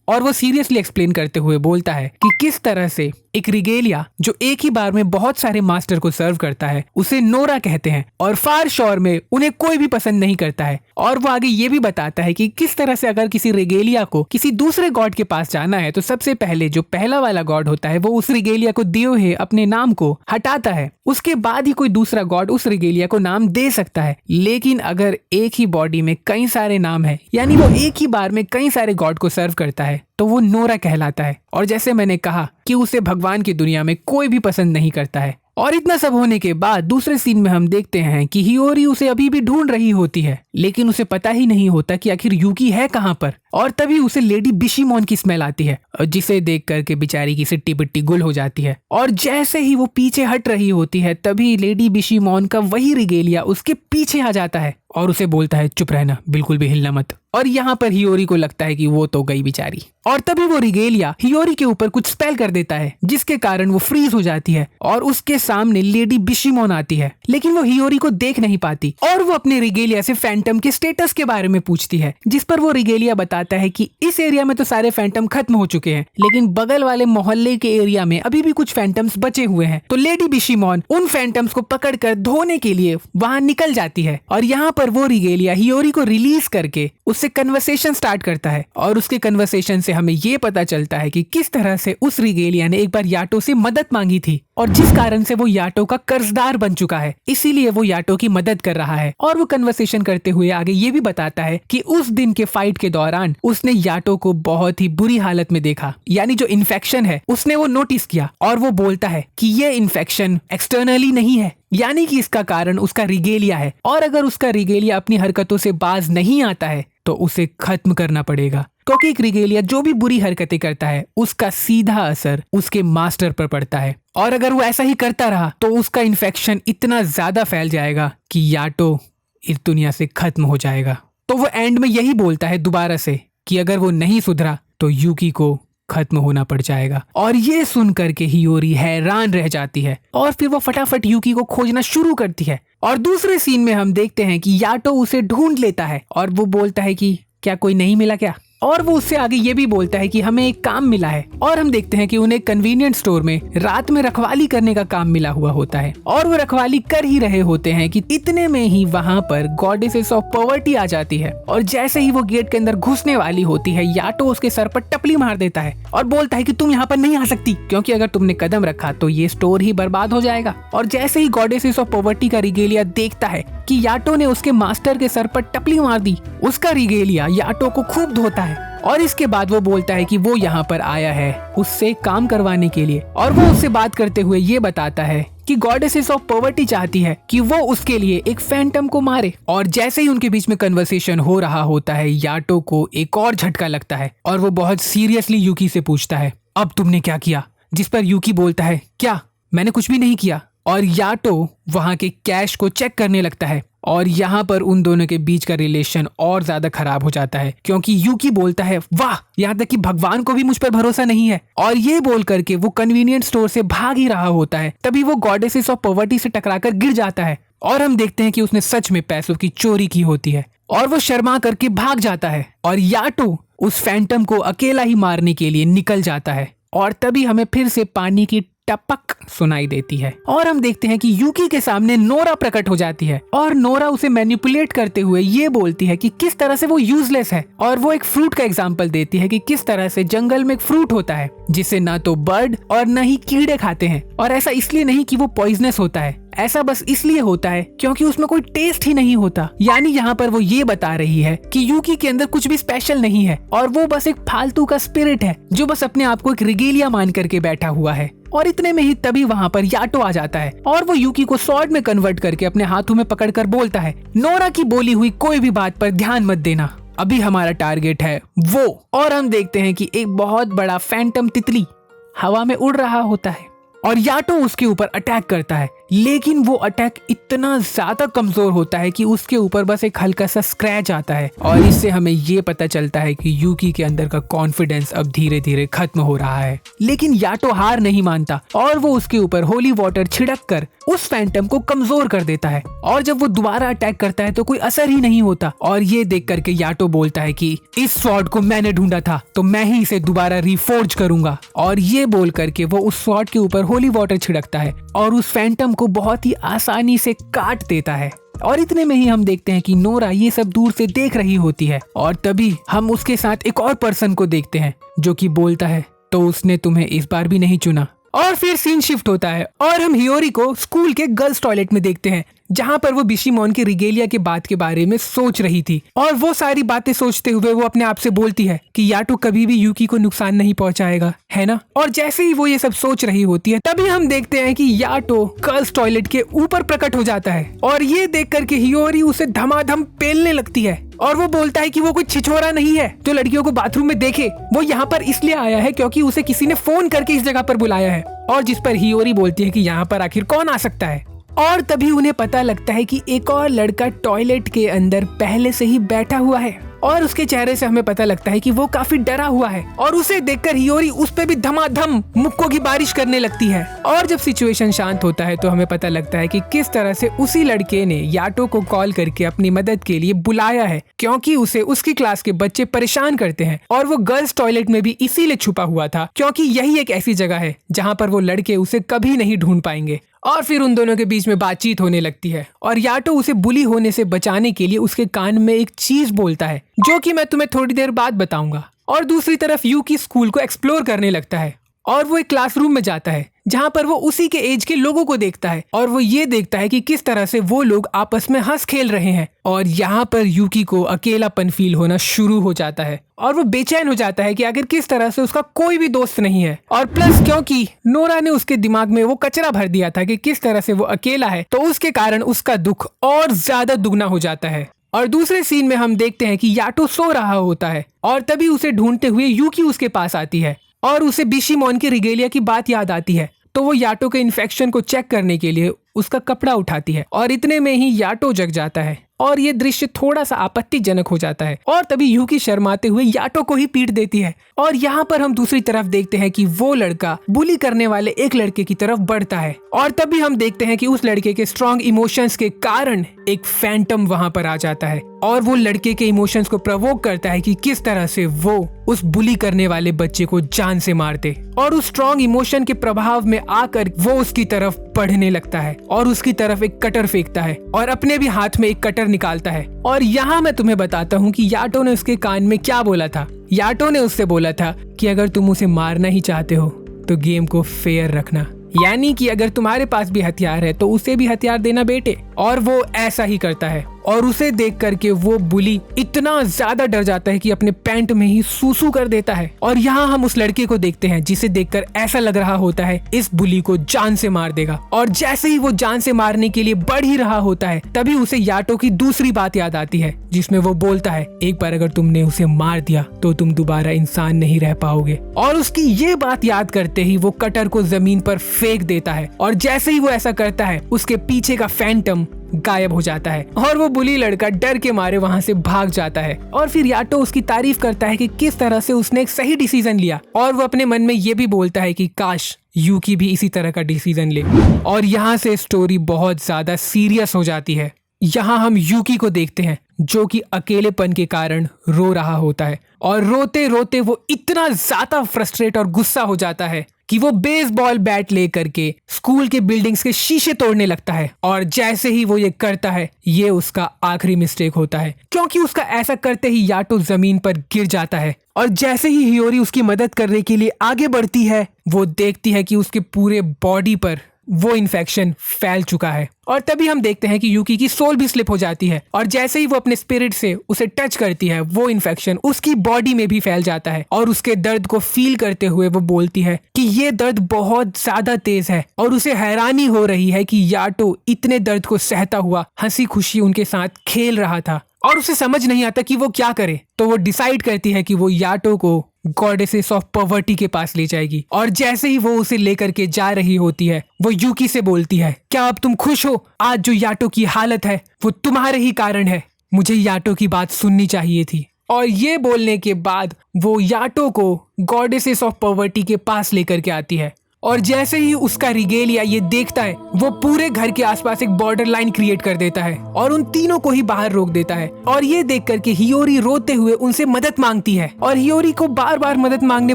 और वो सीरियसली एक्सप्लेन करते हुए बोलता है कि किस तरह से एक रिगेलिया जो एक ही बार में बहुत सारे मास्टर को सर्व करता है उसे नोरा कहते हैं और फार शोर में उन्हें कोई भी पसंद नहीं करता है। और वो आगे ये भी बताता है कि किस तरह से अगर किसी रिगेलिया को किसी दूसरे गॉड के पास जाना है तो सबसे पहले जो पहला वाला गॉड होता है वो उस रिगेलिया को दिए हुए अपने नाम को हटाता है, उसके बाद ही कोई दूसरा गॉड उस रिगेलिया को नाम दे सकता है। लेकिन अगर एक ही बॉडी में कई सारे नाम है, यानी वो एक ही बार में कई सारे गॉड को सर्व करता है, तो वो नोरा कहलाता है। और जैसे मैंने कहा कि उसे भगवान की दुनिया में कोई भी पसंद नहीं करता है। और इतना सब होने के बाद दूसरे सीन में हम देखते हैं कि हियोरी उसे अभी भी ढूंढ रही होती है, लेकिन उसे पता ही नहीं होता कि आखिर यूकी है कहाँ पर। और तभी उसे लेडी बिशिमोन की स्मेल आती है, जिसे देख करके बेचारी की सिट्टी पिट्टी गुल हो जाती है। और जैसे ही वो पीछे हट रही होती है, तभी लेडी बिशिमोन का वही रिगेलिया उसके पीछे आ जाता है और उसे बोलता है चुप रहना, बिल्कुल भी हिलना मत। और यहाँ पर हियोरी को लगता है कि वो तो गई बेचारी। और तभी वो रिगेलिया हियोरी के ऊपर कुछ स्पेल कर देता है, जिसके कारण वो फ्रीज हो जाती है और उसके सामने लेडी बिशिमोन आती है, लेकिन वो हियोरी को देख नहीं पाती। और वो अपने रिगेलिया से फैंटम के स्टेटस के बारे में पूछती है, जिस पर वो रिगेलिया बताता है कि इस एरिया में तो सारे फैंटम खत्म हो चुके हैं, लेकिन बगल वाले मोहल्ले के एरिया में अभी भी कुछ फैंटम्स बचे हुए हैं। तो लेडी बिशिमोन उन फैंटम्स को पकड़कर धोने के लिए वहां निकल जाती है और यहाँ पर वो रिगेलिया हियोरी को रिलीज करके उससे कन्वर्सेशन स्टार्ट करता है। और उसके कन्वर्सेशन से हमें ये पता चलता है कि किस तरह से उस रिगेलिया ने एक बार याटो से मदद मांगी थी और जिस कारण से वो याटो का कर्जदार बन चुका है, इसीलिए वो याटो की मदद कर रहा है। और वो कन्वर्सेशन करते हुए आगे ये भी बताता है कि उस दिन के फाइट के दौरान उसने याटो को बहुत ही बुरी हालत में देखा, यानी जो इन्फेक्शन है उसने वो नोटिस किया। और वो बोलता है कि ये इन्फेक्शन एक्सटर्नली नहीं है, यानी कि इसका कारण उसका रिगेलिया है। और अगर उसका रिगेलिया अपनी हरकतों से बाज नहीं आता है तो उसे खत्म करना पड़ेगा, क्योंकि एक रिगेलिया जो भी बुरी हरकतें करता है उसका सीधा असर उसके मास्टर पर पड़ता है। और अगर वो ऐसा ही करता रहा तो उसका इन्फेक्शन इतना ज्यादा फैल जाएगा कि याटो इस दुनिया से खत्म हो जाएगा। तो वो एंड में यही बोलता है दोबारा से कि अगर वो नहीं सुधरा तो यूकी को खत्म होना पड़ जाएगा। और ये सुन करके हियोरी हैरान रह जाती है और फिर वो फटाफट यूकी को खोजना शुरू करती है। और दूसरे सीन में हम देखते हैं कि याटो उसे ढूंढ लेता है और वो बोलता है कि क्या कोई नहीं मिला क्या, और वो उससे आगे ये भी बोलता है कि हमें एक काम मिला है। और हम देखते हैं कि उन्हें कन्वीनियंस स्टोर में रात में रखवाली करने का काम मिला हुआ होता है और वो रखवाली कर ही रहे होते हैं कि इतने में ही वहाँ पर गॉडेसेस ऑफ पॉवर्टी आ जाती है। और जैसे ही वो गेट के अंदर घुसने वाली होती है, याटो उसके सर पर टपली मार देता है और बोलता है कि तुम यहाँ पर नहीं आ सकती, क्योंकि अगर तुमने कदम रखा तो ये स्टोर ही बर्बाद हो जाएगा। और जैसे ही गॉडेसेस ऑफ पॉवर्टी का रिगेलिया देखता है कि याटो ने उसके मास्टर के सर पर टपली मार दी, उसका रिगेलिया याटो को खूब धोता है। और इसके बाद वो बोलता है कि वो यहाँ पर आया है उससे काम करवाने के लिए। और वो उससे बात करते हुए ये बताता है कि गॉडेसेस ऑफ पॉवर्टी चाहती है कि वो उसके लिए एक फैंटम को मारे। और जैसे ही उनके बीच में कन्वर्सेशन हो रहा होता है, याटो को एक और झटका लगता है और वो बहुत सीरियसली यूकी से पूछता है, अब तुमने क्या किया? जिस पर यूकी बोलता है, क्या, मैंने कुछ भी नहीं किया। और याटो वहाँ के कैश को चेक करने लगता है और यहाँ पर उन दोनों के बीच का रिलेशन और ज्यादा खराब हो जाता है, क्योंकि यूकी बोलता है, वाह, यहाँ तक कि भगवान को भी मुझ पर भरोसा नहीं है। और ये बोल करके वो कन्वीनियंस स्टोर से भाग ही रहा होता है, तभी वो गॉडेसेस ऑफ पॉवर्टी से टकराकर गिर जाता है और हम देखते हैं कि उसने सच में पैसों की चोरी की होती है और वो शर्मा करके भाग जाता है। और याटो उस फैंटम को अकेला ही मारने के लिए निकल जाता है और तभी हमें फिर से पानी की टपक सुनाई देती है और हम देखते हैं कि यूकी के सामने नोरा प्रकट हो जाती है और नोरा उसे मैनिपुलेट करते हुए ये बोलती है कि किस तरह से वो यूजलेस है। और वो एक फ्रूट का एग्जांपल देती है कि किस तरह से जंगल में एक फ्रूट होता है जिसे ना तो बर्ड और न ही कीड़े खाते हैं, और ऐसा इसलिए नहीं कि वो पॉइजनस होता है, ऐसा बस इसलिए होता है क्योंकि उसमें कोई टेस्ट ही नहीं होता। यानी यहाँ पर वो ये बता रही है कि यूकी के अंदर कुछ भी स्पेशल नहीं है और वो बस एक फालतू का स्पिरिट है जो बस अपने आप को एक रिगेलिया मान करके बैठा हुआ है। और इतने में ही तभी वहाँ पर याटो आ जाता है और वो यूकी को स्वॉर्ड में कन्वर्ट करके अपने हाथों में पकड़कर बोलता है, नोरा की बोली हुई कोई भी बात पर ध्यान मत देना, अभी हमारा टारगेट है वो। और हम देखते हैं कि एक बहुत बड़ा फैंटम तितली हवा में उड़ रहा होता है और याटो उसके ऊपर अटैक करता है, लेकिन वो अटैक इतना ज्यादा कमजोर होता है कि उसके ऊपर बस एक हल्का सा स्क्रैच आता है। और इससे हमें ये पता चलता है कि यूकी के अंदर का कॉन्फिडेंस अब धीरे धीरे खत्म हो रहा है। लेकिन याटो हार नहीं मानता और वो उसके ऊपर होली वाटर छिड़क कर उस फैंटम को कमजोर कर देता है। और जब वो दोबारा अटैक करता है तो कोई असर ही नहीं होता। और ये देख करके याटो बोलता है कि इस स्वॉर्ड को मैंने ढूंढा था तो मैं ही इसे दोबारा रिफोर्ज करूंगा। और ये बोल करके वो उस स्वॉर्ड के ऊपर होली वाटर छिड़कता है और उस फैंटम को बहुत ही आसानी से काट देता है। और इतने में ही हम देखते हैं कि नोरा ये सब दूर से देख रही होती है और तभी हम उसके साथ एक और पर्सन को देखते हैं जो कि बोलता है, तो उसने तुम्हें इस बार भी नहीं चुना। और फिर सीन शिफ्ट होता है और हम हियोरी को स्कूल के गर्ल्स टॉयलेट में देखते हैं जहाँ पर वो बिशीमोन की रिगेलिया के बात के बारे में सोच रही थी। और वो सारी बातें सोचते हुए वो अपने आप से बोलती है कि याटो कभी भी यूकी को नुकसान नहीं पहुंचाएगा, है ना। और जैसे ही वो ये सब सोच रही होती है तभी हम देखते हैं कि याटो गर्ल्स टॉयलेट के ऊपर प्रकट हो जाता है और ये देख करके हियोरी उसे धमाधम पेलने लगती है। और वो बोलता है कि वो कोई छिछोरा नहीं है जो लड़कियों को बाथरूम में देखे, वो यहाँ पर इसलिए आया है क्योंकि उसे किसी ने फोन करके इस जगह पर बुलाया है। और जिस पर हियोरी बोलती है कि यहाँ पर आखिर कौन आ सकता है। और तभी उन्हें पता लगता है कि एक और लड़का टॉयलेट के अंदर पहले से ही बैठा हुआ है और उसके चेहरे से हमें पता लगता है कि वो काफी डरा हुआ है। और उसे देखकर हियोरी उस पे भी धमाधम मुक्कों की बारिश करने लगती है। और जब सिचुएशन शांत होता है तो हमें पता लगता है कि किस तरह से उसी लड़के ने याटो को कॉल करके अपनी मदद के लिए बुलाया है, क्योंकि उसे उसकी क्लास के बच्चे परेशान करते हैं। और वो गर्ल्स टॉयलेट में भी इसीलिए छुपा हुआ था क्योंकि यही एक ऐसी जगह है जहाँ पर वो लड़के उसे कभी नहीं ढूंढ पाएंगे। और फिर उन दोनों के बीच में बातचीत होने लगती है और याटो उसे बुली होने से बचाने के लिए उसके कान में एक चीज बोलता है जो कि मैं तुम्हें थोड़ी देर बाद बताऊंगा। और दूसरी तरफ यूकी स्कूल को एक्सप्लोर करने लगता है और वो एक क्लासरूम में जाता है जहाँ पर वो उसी के एज के लोगों को देखता है और वो ये देखता है कि किस तरह से वो लोग आपस में हंस खेल रहे हैं। और यहाँ पर यूकी को अकेलापन फील होना शुरू हो जाता है और वो बेचैन हो जाता है कि आखिर किस तरह से उसका कोई भी दोस्त नहीं है। और प्लस क्योंकि नोरा ने उसके दिमाग में वो कचरा भर दिया था कि किस तरह से वो अकेला है, तो उसके कारण उसका दुख और ज्यादा दुगना हो जाता है। और दूसरे सीन में हम देखते हैं कि याटो सो रहा होता है और तभी उसे ढूंढते हुए यूकी उसके पास आती है और उसे बिशीमोन की रिगेलिया की बात याद आती है। तो वो याटो के इन्फेक्शन को चेक करने के लिए उसका कपड़ा उठाती है और इतने में ही याटो जग जाता है और ये दृश्य थोड़ा सा आपत्तिजनक हो जाता है और तभी यूकी शर्माते हुए याटो को ही पीट देती है। और यहाँ पर हम दूसरी तरफ देखते हैं कि वो लड़का बुली करने वाले एक लड़के की तरफ बढ़ता है और तभी हम देखते हैं कि उस लड़के के स्ट्रॉन्ग इमोशंस के कारण एक फैंटम वहाँ पर आ जाता है और वो लड़के के इमोशंस को प्रवोक करता है कि किस तरह से वो उस बुली करने वाले बच्चे को जान से मार दे। और उस स्ट्रॉन्ग इमोशन के प्रभाव में आकर वो उसकी तरफ बढ़ने लगता है और उसकी तरफ एक कटर फेंकता है और अपने भी हाथ में एक कटर निकालता है। और यहाँ मैं तुम्हें बताता हूँ कि याटो ने उसके कान में क्या बोला था। याटो ने उससे बोला था कि अगर तुम उसे मारना ही चाहते हो तो गेम को फेयर रखना, यानी कि अगर तुम्हारे पास भी हथियार है तो उसे भी हथियार देना बेटे। और वो ऐसा ही करता है और उसे देख करके वो बुली इतना ज्यादा डर जाता है कि अपने पैंट में ही सूसू कर देता है। और यहाँ हम उस लड़के को देखते हैं जिसे देखकर ऐसा लग रहा होता है इस बुली को जान से मार देगा। और जैसे ही वो जान से मारने के लिए बढ़ ही रहा होता है तभी उसे याटो की दूसरी बात याद आती है जिसमें वो बोलता है एक बार अगर तुमने उसे मार दिया तो तुम दोबारा इंसान नहीं रह पाओगे। और उसकी ये बात याद करते ही वो कटर को जमीन पर फेंक देता है और जैसे ही वो ऐसा करता है उसके पीछे का फैंटम गायब हो जाता है और वो बुली लड़का डर के मारे वहाँ से भाग जाता है। और फिर याटो उसकी तारीफ करता है कि किस तरह से उसने एक सही डिसीजन लिया और वो अपने मन में ये भी बोलता है कि काश यूकी भी इसी तरह का डिसीजन ले। और यहाँ से स्टोरी बहुत ज्यादा सीरियस हो जाती है। यहाँ हम यूकी को देखते हैं जो कि अकेलेपन के कारण रो रहा होता है और रोते रोते वो इतना ज्यादा फ्रस्ट्रेट और गुस्सा हो जाता है कि वो बेसबॉल बैट लेकर के स्कूल के बिल्डिंग्स के शीशे तोड़ने लगता है। और जैसे ही वो ये करता है ये उसका आखिरी मिस्टेक होता है क्योंकि उसका ऐसा करते ही याटो जमीन पर गिर जाता है। और जैसे ही हियोरी उसकी मदद करने के लिए आगे बढ़ती है वो देखती है कि उसके पूरे बॉडी पर वो इन्फेक्शन फैल चुका है। और तभी हम देखते हैं कि यूकी की सोल भी स्लिप हो जाती है और जैसे ही वो अपने स्पिरिट से उसे टच करती है वो इन्फेक्शन उसकी बॉडी में भी फैल जाता है। और उसके दर्द को फील करते हुए वो बोलती है कि ये दर्द बहुत ज्यादा तेज है और उसे हैरानी हो रही है कि याटो इतने दर्द को सहता हुआ हंसी खुशी उनके साथ खेल रहा था और उसे समझ नहीं आता कि वो क्या करे। तो वो डिसाइड करती है कि वो याटो को गॉडेसेस ऑफ पॉवर्टी के पास ले जाएगी। और जैसे ही वो उसे लेकर के जा रही होती है वो यूकी से बोलती है क्या अब तुम खुश हो? आज जो याटो की हालत है वो तुम्हारे ही कारण है। मुझे याटो की बात सुननी चाहिए थी। और ये बोलने के बाद वो याटो को गॉडेसेस ऑफ पॉवर्टी के पास लेकर के आती है और जैसे ही उसका रिगेलिया ये देखता है वो पूरे घर के आसपास एक बॉर्डर लाइन क्रिएट कर देता है और उन तीनों को ही बाहर रोक देता है। और ये देख करके हियोरी रोते हुए उनसे मदद मांगती है और हियोरी को बार बार मदद मांगने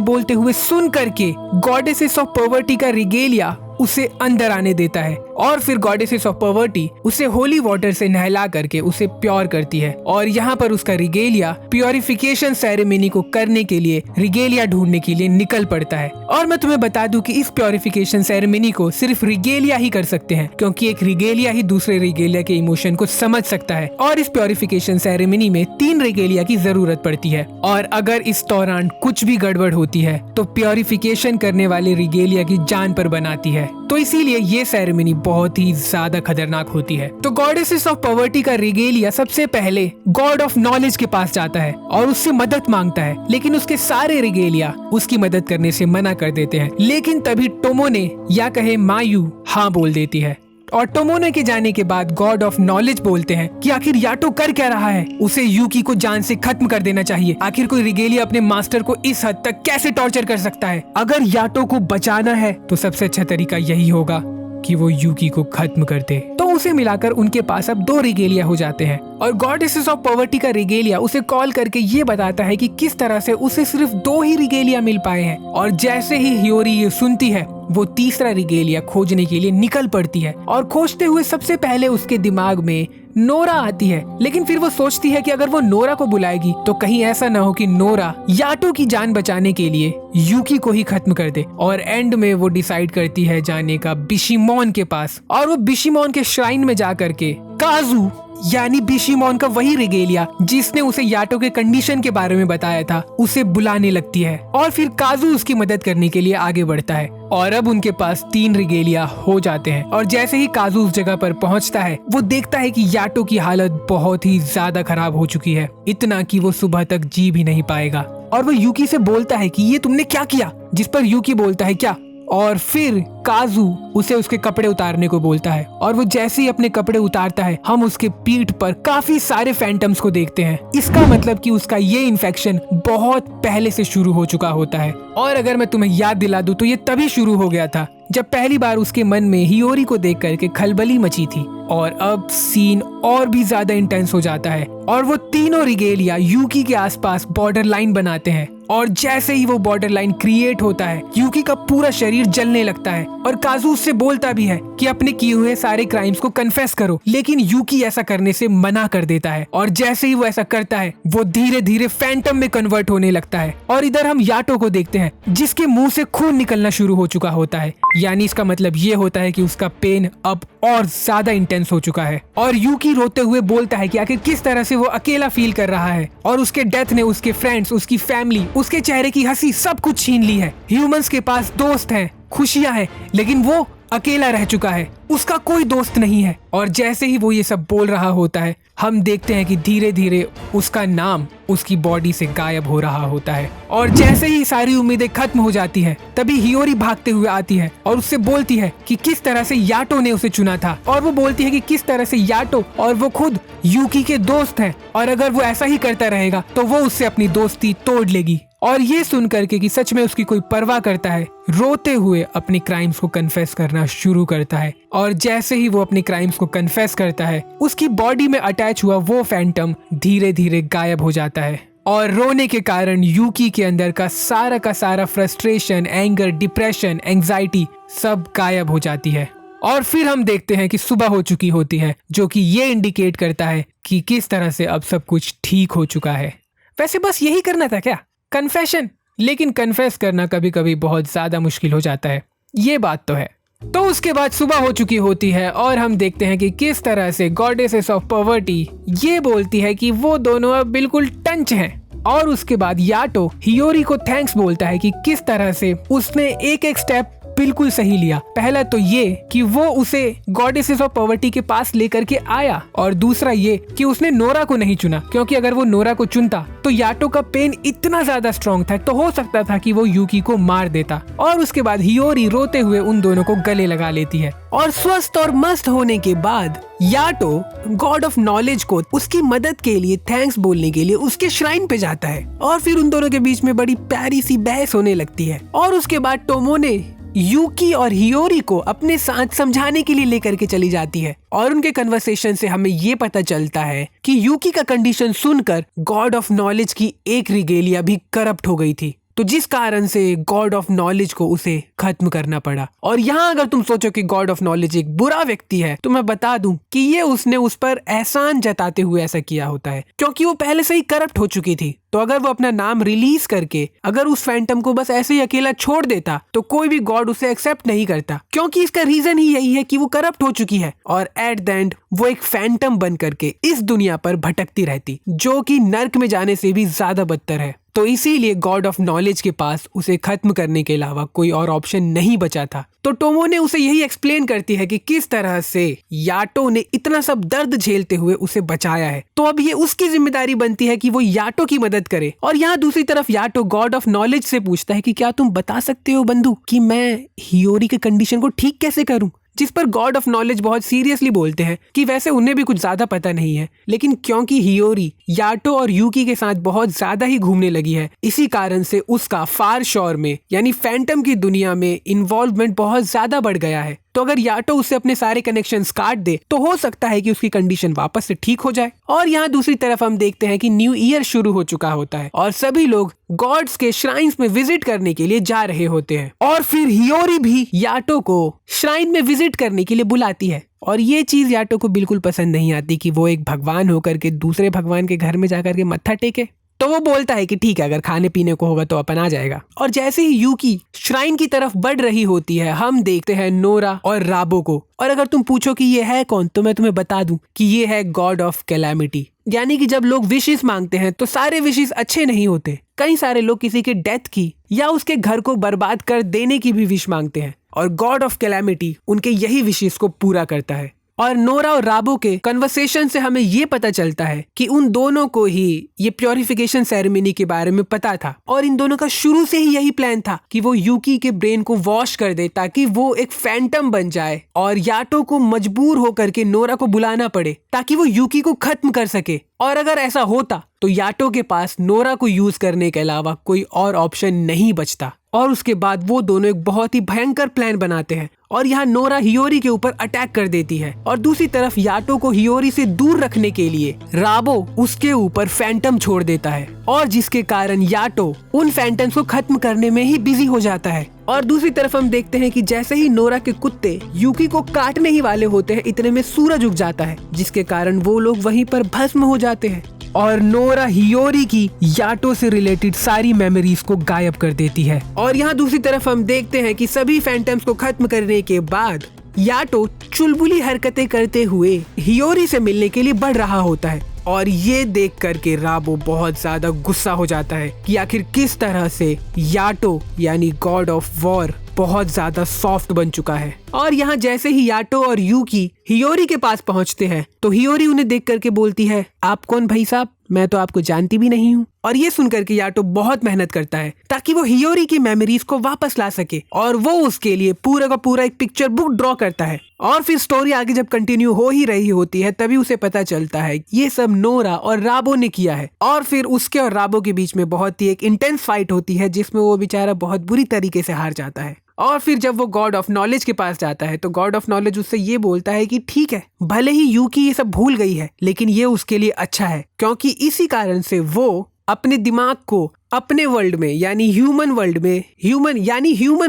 बोलते हुए सुन करके गॉडेसेस ऑफ पॉवर्टी का रिगेलिया उसे अंदर आने देता है और फिर गॉडेसेस ऑफ पॉवर्टी उसे होली वाटर से नहला करके उसे प्योर करती है। और यहाँ पर उसका रिगेलिया प्योरिफिकेशन सेरेमनी को करने के लिए रिगेलिया ढूंढने के लिए निकल पड़ता है। और मैं तुम्हें बता दूं कि इस प्योरिफिकेशन सेरेमनी को सिर्फ रिगेलिया ही कर सकते हैं क्योंकि एक रिगेलिया ही दूसरे रिगेलिया के इमोशन को समझ सकता है। और इस प्योरिफिकेशन सेरेमनी में 3 रिगेलिया की जरूरत पड़ती है और अगर इस दौरान कुछ भी गड़बड़ होती है तो प्योरिफिकेशन करने वाले रिगेलिया की जान पर बनाती है। तो इसीलिए ये सेरेमनी बहुत ही ज्यादा खतरनाक होती है। तो गॉडेसेस ऑफ पॉवर्टी का रिगेलिया सबसे पहले गॉड ऑफ नॉलेज के पास जाता है और उससे मदद मांगता है लेकिन उसके सारे रिगेलिया उसकी मदद करने से मना कर देते हैं। लेकिन तभी टोमोने या कहे मायू हाँ बोल देती है और टोमोने के जाने के बाद गॉड ऑफ नॉलेज बोलते हैं कि आखिर याटो कर क्या रहा है, उसे यूकी को जान से खत्म कर देना चाहिए। आखिर कोई रिगेलिया अपने मास्टर को इस हद तक कैसे टॉर्चर कर सकता है? अगर याटो को बचाना है तो सबसे अच्छा तरीका यही होगा कि वो यूकी को खत्म कर दे। तो उसे मिलाकर उनके पास अब 2 रिगेलिया हो जाते हैं और गॉडेसेस ऑफ पॉवर्टी का रिगेलिया उसे कॉल करके ये बताता है कि किस तरह से उसे सिर्फ 2 ही रिगेलिया मिल पाए हैं। और जैसे ही हियोरी ये सुनती है वो तीसरा रिगेलिया खोजने के लिए निकल पड़ती है और खोजते हुए सबसे पहले उसके दिमाग में नोरा आती है। लेकिन फिर वो सोचती है कि अगर वो नोरा को बुलाएगी तो कहीं ऐसा ना हो कि नोरा याटो की जान बचाने के लिए यूकी को ही खत्म कर दे। और एंड में वो डिसाइड करती है जाने का बिशिमोन के पास और वो बिशिमोन के श्राइन में जा करके काजू यानी बिशिमोन का वही रिगेलिया जिसने उसे याटो के कंडीशन के बारे में बताया था उसे बुलाने लगती है और फिर काजू उसकी मदद करने के लिए आगे बढ़ता है और अब उनके पास 3 रिगेलिया हो जाते हैं। और जैसे ही काजू उस जगह पर पहुंचता है वो देखता है कि याटो की हालत बहुत ही ज्यादा खराब हो चुकी है, इतना कि वो सुबह तक जी भी नहीं पाएगा। और वो यूकी से बोलता है कि ये तुमने क्या किया? जिस पर यूकी बोलता है क्या और फिर काजू उसे उसके कपड़े उतारने को बोलता है और वो जैसे ही अपने कपड़े उतारता है हम उसके पीठ पर काफी सारे फैंटम्स को देखते हैं। इसका मतलब कि उसका ये इन्फेक्शन बहुत पहले से शुरू हो चुका होता है। और अगर मैं तुम्हें याद दिला दूं तो ये तभी शुरू हो गया था जब पहली बार उसके मन में हियोरी को देख करके खलबली मची थी। और अब सीन और भी ज्यादा इंटेंस हो जाता है और वो तीनों रिगेलिया यूकी के आसपास बॉर्डर लाइन बनाते हैं और जैसे ही वो बॉर्डर लाइन क्रिएट होता है यूकी का पूरा शरीर जलने लगता है और काजू उससे बोलता भी है कि अपने किए हुए सारे क्राइम्स को कन्फेस करो, लेकिन यूकी ऐसा करने से मना कर देता है और जैसे ही वो ऐसा करता है वो धीरे धीरे फैंटम में कन्वर्ट होने लगता है। और इधर हम याटो को देखते हैं जिसके मुंह से खून निकलना शुरू हो चुका होता है, यानी इसका मतलब ये होता है कि उसका पेन अब और ज्यादा इंटेंस हो चुका है। और यूकी रोते हुए बोलता है कि आखिर किस तरह से वो अकेला फील कर रहा है और उसके डेथ ने उसके फ्रेंड्स, उसकी फैमिली, उसके चेहरे की हंसी सब कुछ छीन ली है। ह्यूमंस के पास दोस्त हैं, खुशियां हैं, लेकिन वो अकेला रह चुका है, उसका कोई दोस्त नहीं है। और जैसे ही वो ये सब बोल रहा होता है हम देखते हैं कि धीरे धीरे उसका नाम उसकी बॉडी से गायब हो रहा होता है। और जैसे ही सारी उम्मीदें खत्म हो जाती हैं तभी हियोरी भागते हुए आती है और उससे बोलती है कि किस तरह से याटो ने उसे चुना था। और वो बोलती है कि किस तरह से याटो और वो खुद यूकी के दोस्त हैं और अगर वो ऐसा ही करता रहेगा तो वो उससे अपनी दोस्ती तोड़ लेगी। और ये सुन करके कि सच में उसकी कोई परवाह करता है, रोते हुए अपनी क्राइम्स को कन्फेस करना शुरू करता है। और जैसे ही वो अपनी क्राइम्स को कन्फेस करता है उसकी बॉडी में अटैच हुआ वो फैंटम धीरे धीरे गायब हो जाता है। और रोने के कारण यूकी के अंदर का सारा फ्रस्ट्रेशन, एंगर, डिप्रेशन, एंजाइटी सब गायब हो जाती है। और फिर हम देखते हैं कि सुबह हो चुकी होती है, जो कि ये इंडिकेट करता है कि किस तरह से अब सब कुछ ठीक हो चुका है। वैसे बस यही करना था क्या, कन्फेशन? लेकिन कन्फेस करना कभी कभी बहुत ज्यादा मुश्किल हो जाता है, ये बात तो है। तो उसके बाद सुबह हो चुकी होती है और हम देखते हैं कि किस तरह से गॉडेसेस ऑफ पॉवर्टी ये बोलती है कि वो दोनों अब बिल्कुल टंच हैं। और उसके बाद याटो हियोरी को थैंक्स बोलता है कि किस तरह से उसने एक एक स्टेप बिल्कुल सही लिया। पहला तो ये कि वो उसे गॉडेसेस ऑफ पॉवर्टी के पास लेकर के आया और दूसरा ये कि उसने नोरा को नहीं चुना, क्योंकि अगर वो नोरा को चुनता तो याटो का पेन इतना ज्यादा स्ट्रॉन्ग था तो हो सकता था कि वो यूकी को मार देता। और उसके बाद हियोरी रोते हुए उन दोनों को गले लगा लेती है और स्वस्थ और मस्त होने के बाद याटो गॉड ऑफ नॉलेज को उसकी मदद के लिए थैंक्स बोलने के लिए उसके श्राइन पे जाता है और फिर उन दोनों के बीच में बड़ी प्यारी सी बहस होने लगती है। और उसके बाद टोमोने यूकी और हियोरी को अपने साथ समझाने के लिए लेकर के चली जाती है और उनके कन्वर्सेशन से हमें ये पता चलता है कि यूकी का कंडीशन सुनकर गॉड ऑफ नॉलेज की एक रिगेलिया भी करप्ट हो गई थी, तो जिस कारण से गॉड ऑफ नॉलेज को उसे खत्म करना पड़ा। और यहाँ अगर तुम सोचो कि गॉड ऑफ नॉलेज एक बुरा व्यक्ति है तो मैं बता दूं कि ये उसने उस पर एहसान जताते हुए ऐसा किया होता है, क्योंकि वो पहले से ही करप्ट हो चुकी थी। तो अगर वो अपना नाम रिलीज करके अगर उस फैंटम को बस ऐसे ही अकेला छोड़ देता तो कोई भी गॉड उसे एक्सेप्ट नहीं करता, क्योंकि इसका रीजन ही यही है कि वो करप्ट हो चुकी है और एट द एंड वो एक फैंटम बन करके इस दुनिया पर भटकती रहती, जो कि नर्क में जाने से भी ज्यादा बदतर है। तो इसीलिए गॉड ऑफ नॉलेज के पास उसे खत्म करने के अलावा कोई और ऑप्शन नहीं बचा था। तो टोमो ने उसे यही एक्सप्लेन करती है कि किस तरह से याटो ने इतना सब दर्द झेलते हुए उसे बचाया है, तो अब ये उसकी जिम्मेदारी बनती है कि वो याटो की मदद करे। और यहाँ दूसरी तरफ याटो गॉड ऑफ नॉलेज से पूछता है कि क्या तुम बता सकते हो बंधु कि मैं हियोरी के कंडीशन को ठीक कैसे करूं, जिस पर गॉड ऑफ नॉलेज बहुत सीरियसली बोलते हैं कि वैसे उन्हें भी कुछ ज्यादा पता नहीं है, लेकिन क्योंकि हियोरी याटो और यूकी के साथ बहुत ज्यादा ही घूमने लगी है, इसी कारण से उसका फार शोर में यानी फैंटम की दुनिया में इन्वॉल्वमेंट बहुत ज्यादा बढ़ गया है। तो अगर याटो उससे अपने सारे कनेक्शंस काट दे तो हो सकता है कि उसकी कंडीशन वापस से ठीक हो जाए। और यहाँ दूसरी तरफ हम देखते हैं कि न्यू ईयर शुरू हो चुका होता है और सभी लोग गॉड्स के श्राइन्स में विजिट करने के लिए जा रहे होते हैं और फिर हियोरी भी याटो को श्राइन में विजिट करने के लिए बुलाती है। और ये चीज याटो को बिल्कुल पसंद नहीं आती कि वो एक भगवान होकर के दूसरे भगवान के घर में जाकर के मत्था टेके। तो वो बोलता है कि ठीक है, अगर खाने पीने को होगा तो अपन आ जाएगा। और जैसे ही यूकी श्राइन की तरफ बढ़ रही होती है हम देखते हैं नोरा और राबो को। और अगर तुम पूछो कि ये है कौन, तो मैं तुम्हें बता दूं कि ये है गॉड ऑफ कैलामिटी। यानी कि जब लोग विशेस मांगते हैं तो सारे विशेस अच्छे नहीं होते, कई सारे लोग किसी के डेथ की या उसके घर को बर्बाद कर देने की भी विश मांगते हैं और गॉड ऑफ कैलामिटी उनके यही विशेस को पूरा करता है। और नोरा और राबो के कन्वर्सेशन से हमें ये पता चलता है कि उन दोनों को ही ये प्योरिफिकेशन सेरेमनी के बारे में पता था और इन दोनों का शुरू से ही यही प्लान था कि वो यूकी के ब्रेन को वॉश कर दे ताकि वो एक फैंटम बन जाए और याटो को मजबूर होकर के नोरा को बुलाना पड़े ताकि वो यूकी को खत्म कर सके। और अगर ऐसा होता तो याटो के पास नोरा को यूज करने के अलावा कोई और ऑप्शन नहीं बचता। और उसके बाद वो दोनों एक बहुत ही भयंकर प्लान बनाते हैं और यहाँ नोरा हियोरी के ऊपर अटैक कर देती है और दूसरी तरफ याटो को हियोरी से दूर रखने के लिए राबो उसके ऊपर फैंटम छोड़ देता है और जिसके कारण याटो उन फैंटम्स को खत्म करने में ही बिजी हो जाता है। और दूसरी तरफ हम देखते हैं कि जैसे ही नोरा के कुत्ते यूकी को काटने ही वाले होते हैं इतने में सूरज उग जाता है जिसके कारण वो लोग वहीं पर भस्म हो जाते हैं और नोरा हियोरी की याटो से रिलेटेड सारी मेमोरीज को गायब कर देती है। और यहाँ दूसरी तरफ हम देखते हैं कि सभी फैंटम्स को खत्म करने के बाद याटो चुलबुली हरकतें करते हुए हियोरी से मिलने के लिए बढ़ रहा होता है और ये देख करके राबो बहुत ज्यादा गुस्सा हो जाता है कि आखिर किस तरह से याटो यानी गॉड ऑफ वॉर बहुत ज्यादा सॉफ्ट बन चुका है। और यहाँ जैसे ही याटो और यूकी हियोरी के पास पहुँचते हैं तो हियोरी उन्हें देख करके बोलती है, आप कौन भाई साहब, मैं तो आपको जानती भी नहीं हूँ। और ये सुनकर के याटो बहुत मेहनत करता है ताकि वो हियोरी की मेमोरीज को वापस ला सके और वो उसके लिए पूरा का पूरा एक पिक्चर बुक ड्रॉ करता है। और फिर स्टोरी आगे जब कंटिन्यू हो ही रही होती है तभी उसे पता चलता है ये सब नोरा और राबो ने किया है। और फिर उसके और राबो के बीच में बहुत ही एक इंटेंस फाइट होती है जिसमें वो बेचारा बहुत बुरी तरीके से हार जाता है। और फिर जब वो गॉड ऑफ नॉलेज के पास जाता है तो गॉड ऑफ नॉलेज उससे ये बोलता है कि ठीक है, भले ही यूकी ये सब भूल गई है लेकिन ये उसके लिए अच्छा है क्योंकि इसी कारण से वो अपने दिमाग को अपने वर्ल्ड में यानी ह्यूमन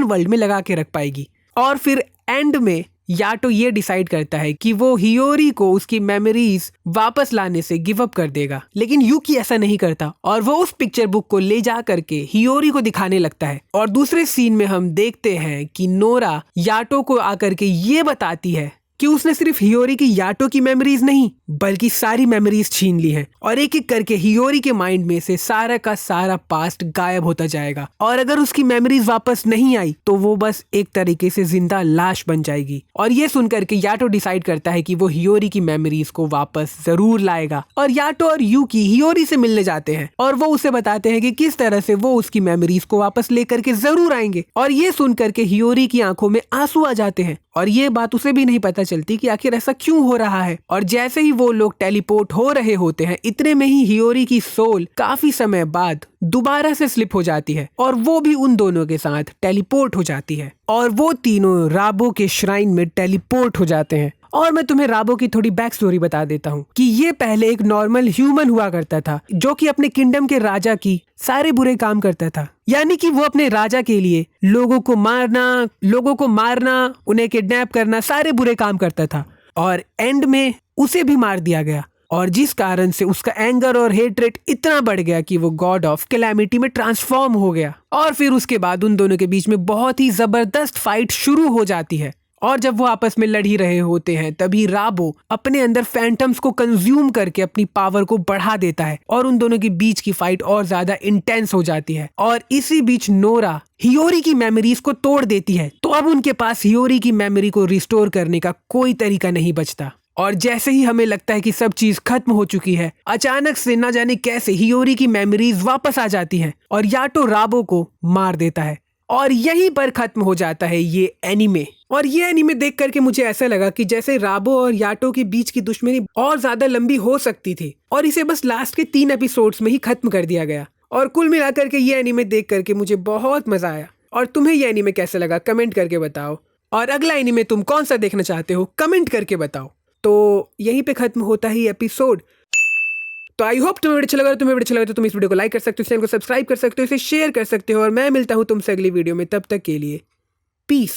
वर्ल्ड में लगा के रख पाएगी। और फिर एंड में याटो ये डिसाइड करता है कि वो हियोरी को उसकी मेमोरीज वापस लाने से गिव अप कर देगा, लेकिन यूकी ऐसा नहीं करता और वो उस पिक्चर बुक को ले जा करके हियोरी को दिखाने लगता है। और दूसरे सीन में हम देखते हैं कि नोरा याटो को आकर के ये बताती है कि उसने सिर्फ हियोरी की याटो की मेमोरीज नहीं बल्कि सारी मेमोरीज छीन ली हैं और एक एक करके हियोरी के माइंड में से सारा का सारा पास्ट गायब होता जाएगा और अगर उसकी मेमोरीज वापस नहीं आई तो वो बस एक तरीके से जिंदा लाश बन जाएगी। और ये सुनकर के याटो डिसाइड करता है कि वो हियोरी की मेमोरीज को वापस जरूर लाएगा और याटो और यूकी हियोरी से मिलने जाते हैं और वो उसे बताते हैं कि किस तरह से वो उसकी मेमोरीज को वापस लेकर के जरूर आएंगे। और ये सुनकर के हियोरी की आंखों में आंसू आ जाते हैं और ये बात उसे भी नहीं पता चलती कि आखिर ऐसा क्यों हो रहा है। और जैसे ही वो लोग टेलीपोर्ट हो रहे होते हैं इतने में ही हियोरी की सोल काफी समय बाद दोबारा से स्लिप हो जाती है और वो भी उन दोनों के साथ टेलीपोर्ट हो जाती है और वो तीनों राबो के श्राइन में टेलीपोर्ट हो जाते हैं। और मैं तुम्हें राबो की थोड़ी बैक स्टोरी बता देता हूँ कि ये पहले एक नॉर्मल ह्यूमन हुआ करता था जो कि अपने किंगडम के राजा की सारे बुरे काम करता था, यानी कि वो अपने राजा के लिए लोगों को मारना, उन्हें किडनैप करना, सारे बुरे काम करता था और एंड में उसे भी मार दिया गया और जिस कारण से उसका एंगर और हेट्रेट इतना बढ़ गया कि वो गॉड ऑफ कैलेमिटी में ट्रांसफॉर्म हो गया। और फिर उसके बाद उन दोनों के बीच में बहुत ही जबरदस्त फाइट शुरू हो जाती है और जब वो आपस में लड़ ही रहे होते हैं तभी राबो अपने अंदर फैंटम्स को कंज्यूम करके अपनी पावर को बढ़ा देता है और उन दोनों के बीच की फाइट और ज्यादा इंटेंस हो जाती है। और इसी बीच नोरा हियोरी की मेमोरीज को तोड़ देती है तो अब उनके पास हियोरी की मेमोरी को रिस्टोर करने का कोई तरीका नहीं बचता। और जैसे ही हमें लगता है कि सब चीज खत्म हो चुकी है अचानक से ना जाने कैसे हियोरी की मेमोरीज वापस आ जाती हैं और याटो राबो को मार देता है और यहीं पर खत्म हो जाता है ये एनीमे। और ये एनीमे देख करके मुझे ऐसा लगा कि जैसे राबो और याटो के बीच की दुश्मनी और ज्यादा लंबी हो सकती थी और इसे बस लास्ट के 3 एपिसोड्स में ही खत्म कर दिया गया। और कुल मिलाकर के ये एनीमे देख करके मुझे बहुत मजा आया। और तुम्हें ये एनीमे कैसा लगा कमेंट करके बताओ और अगला एनीमे तुम कौन सा देखना चाहते हो कमेंट करके बताओ। तो यहीं पे खत्म होता ही एपिसोड। तो आई होप तुम्हें वीडियो अच्छा लगा। तो तुम इस वीडियो को लाइक कर सकते हो, चैनल को सब्सक्राइब कर सकते हो, इसे शेयर कर सकते हो और मैं मिलता हूँ तुमसे अगली वीडियो में। तब तक के लिए पीस।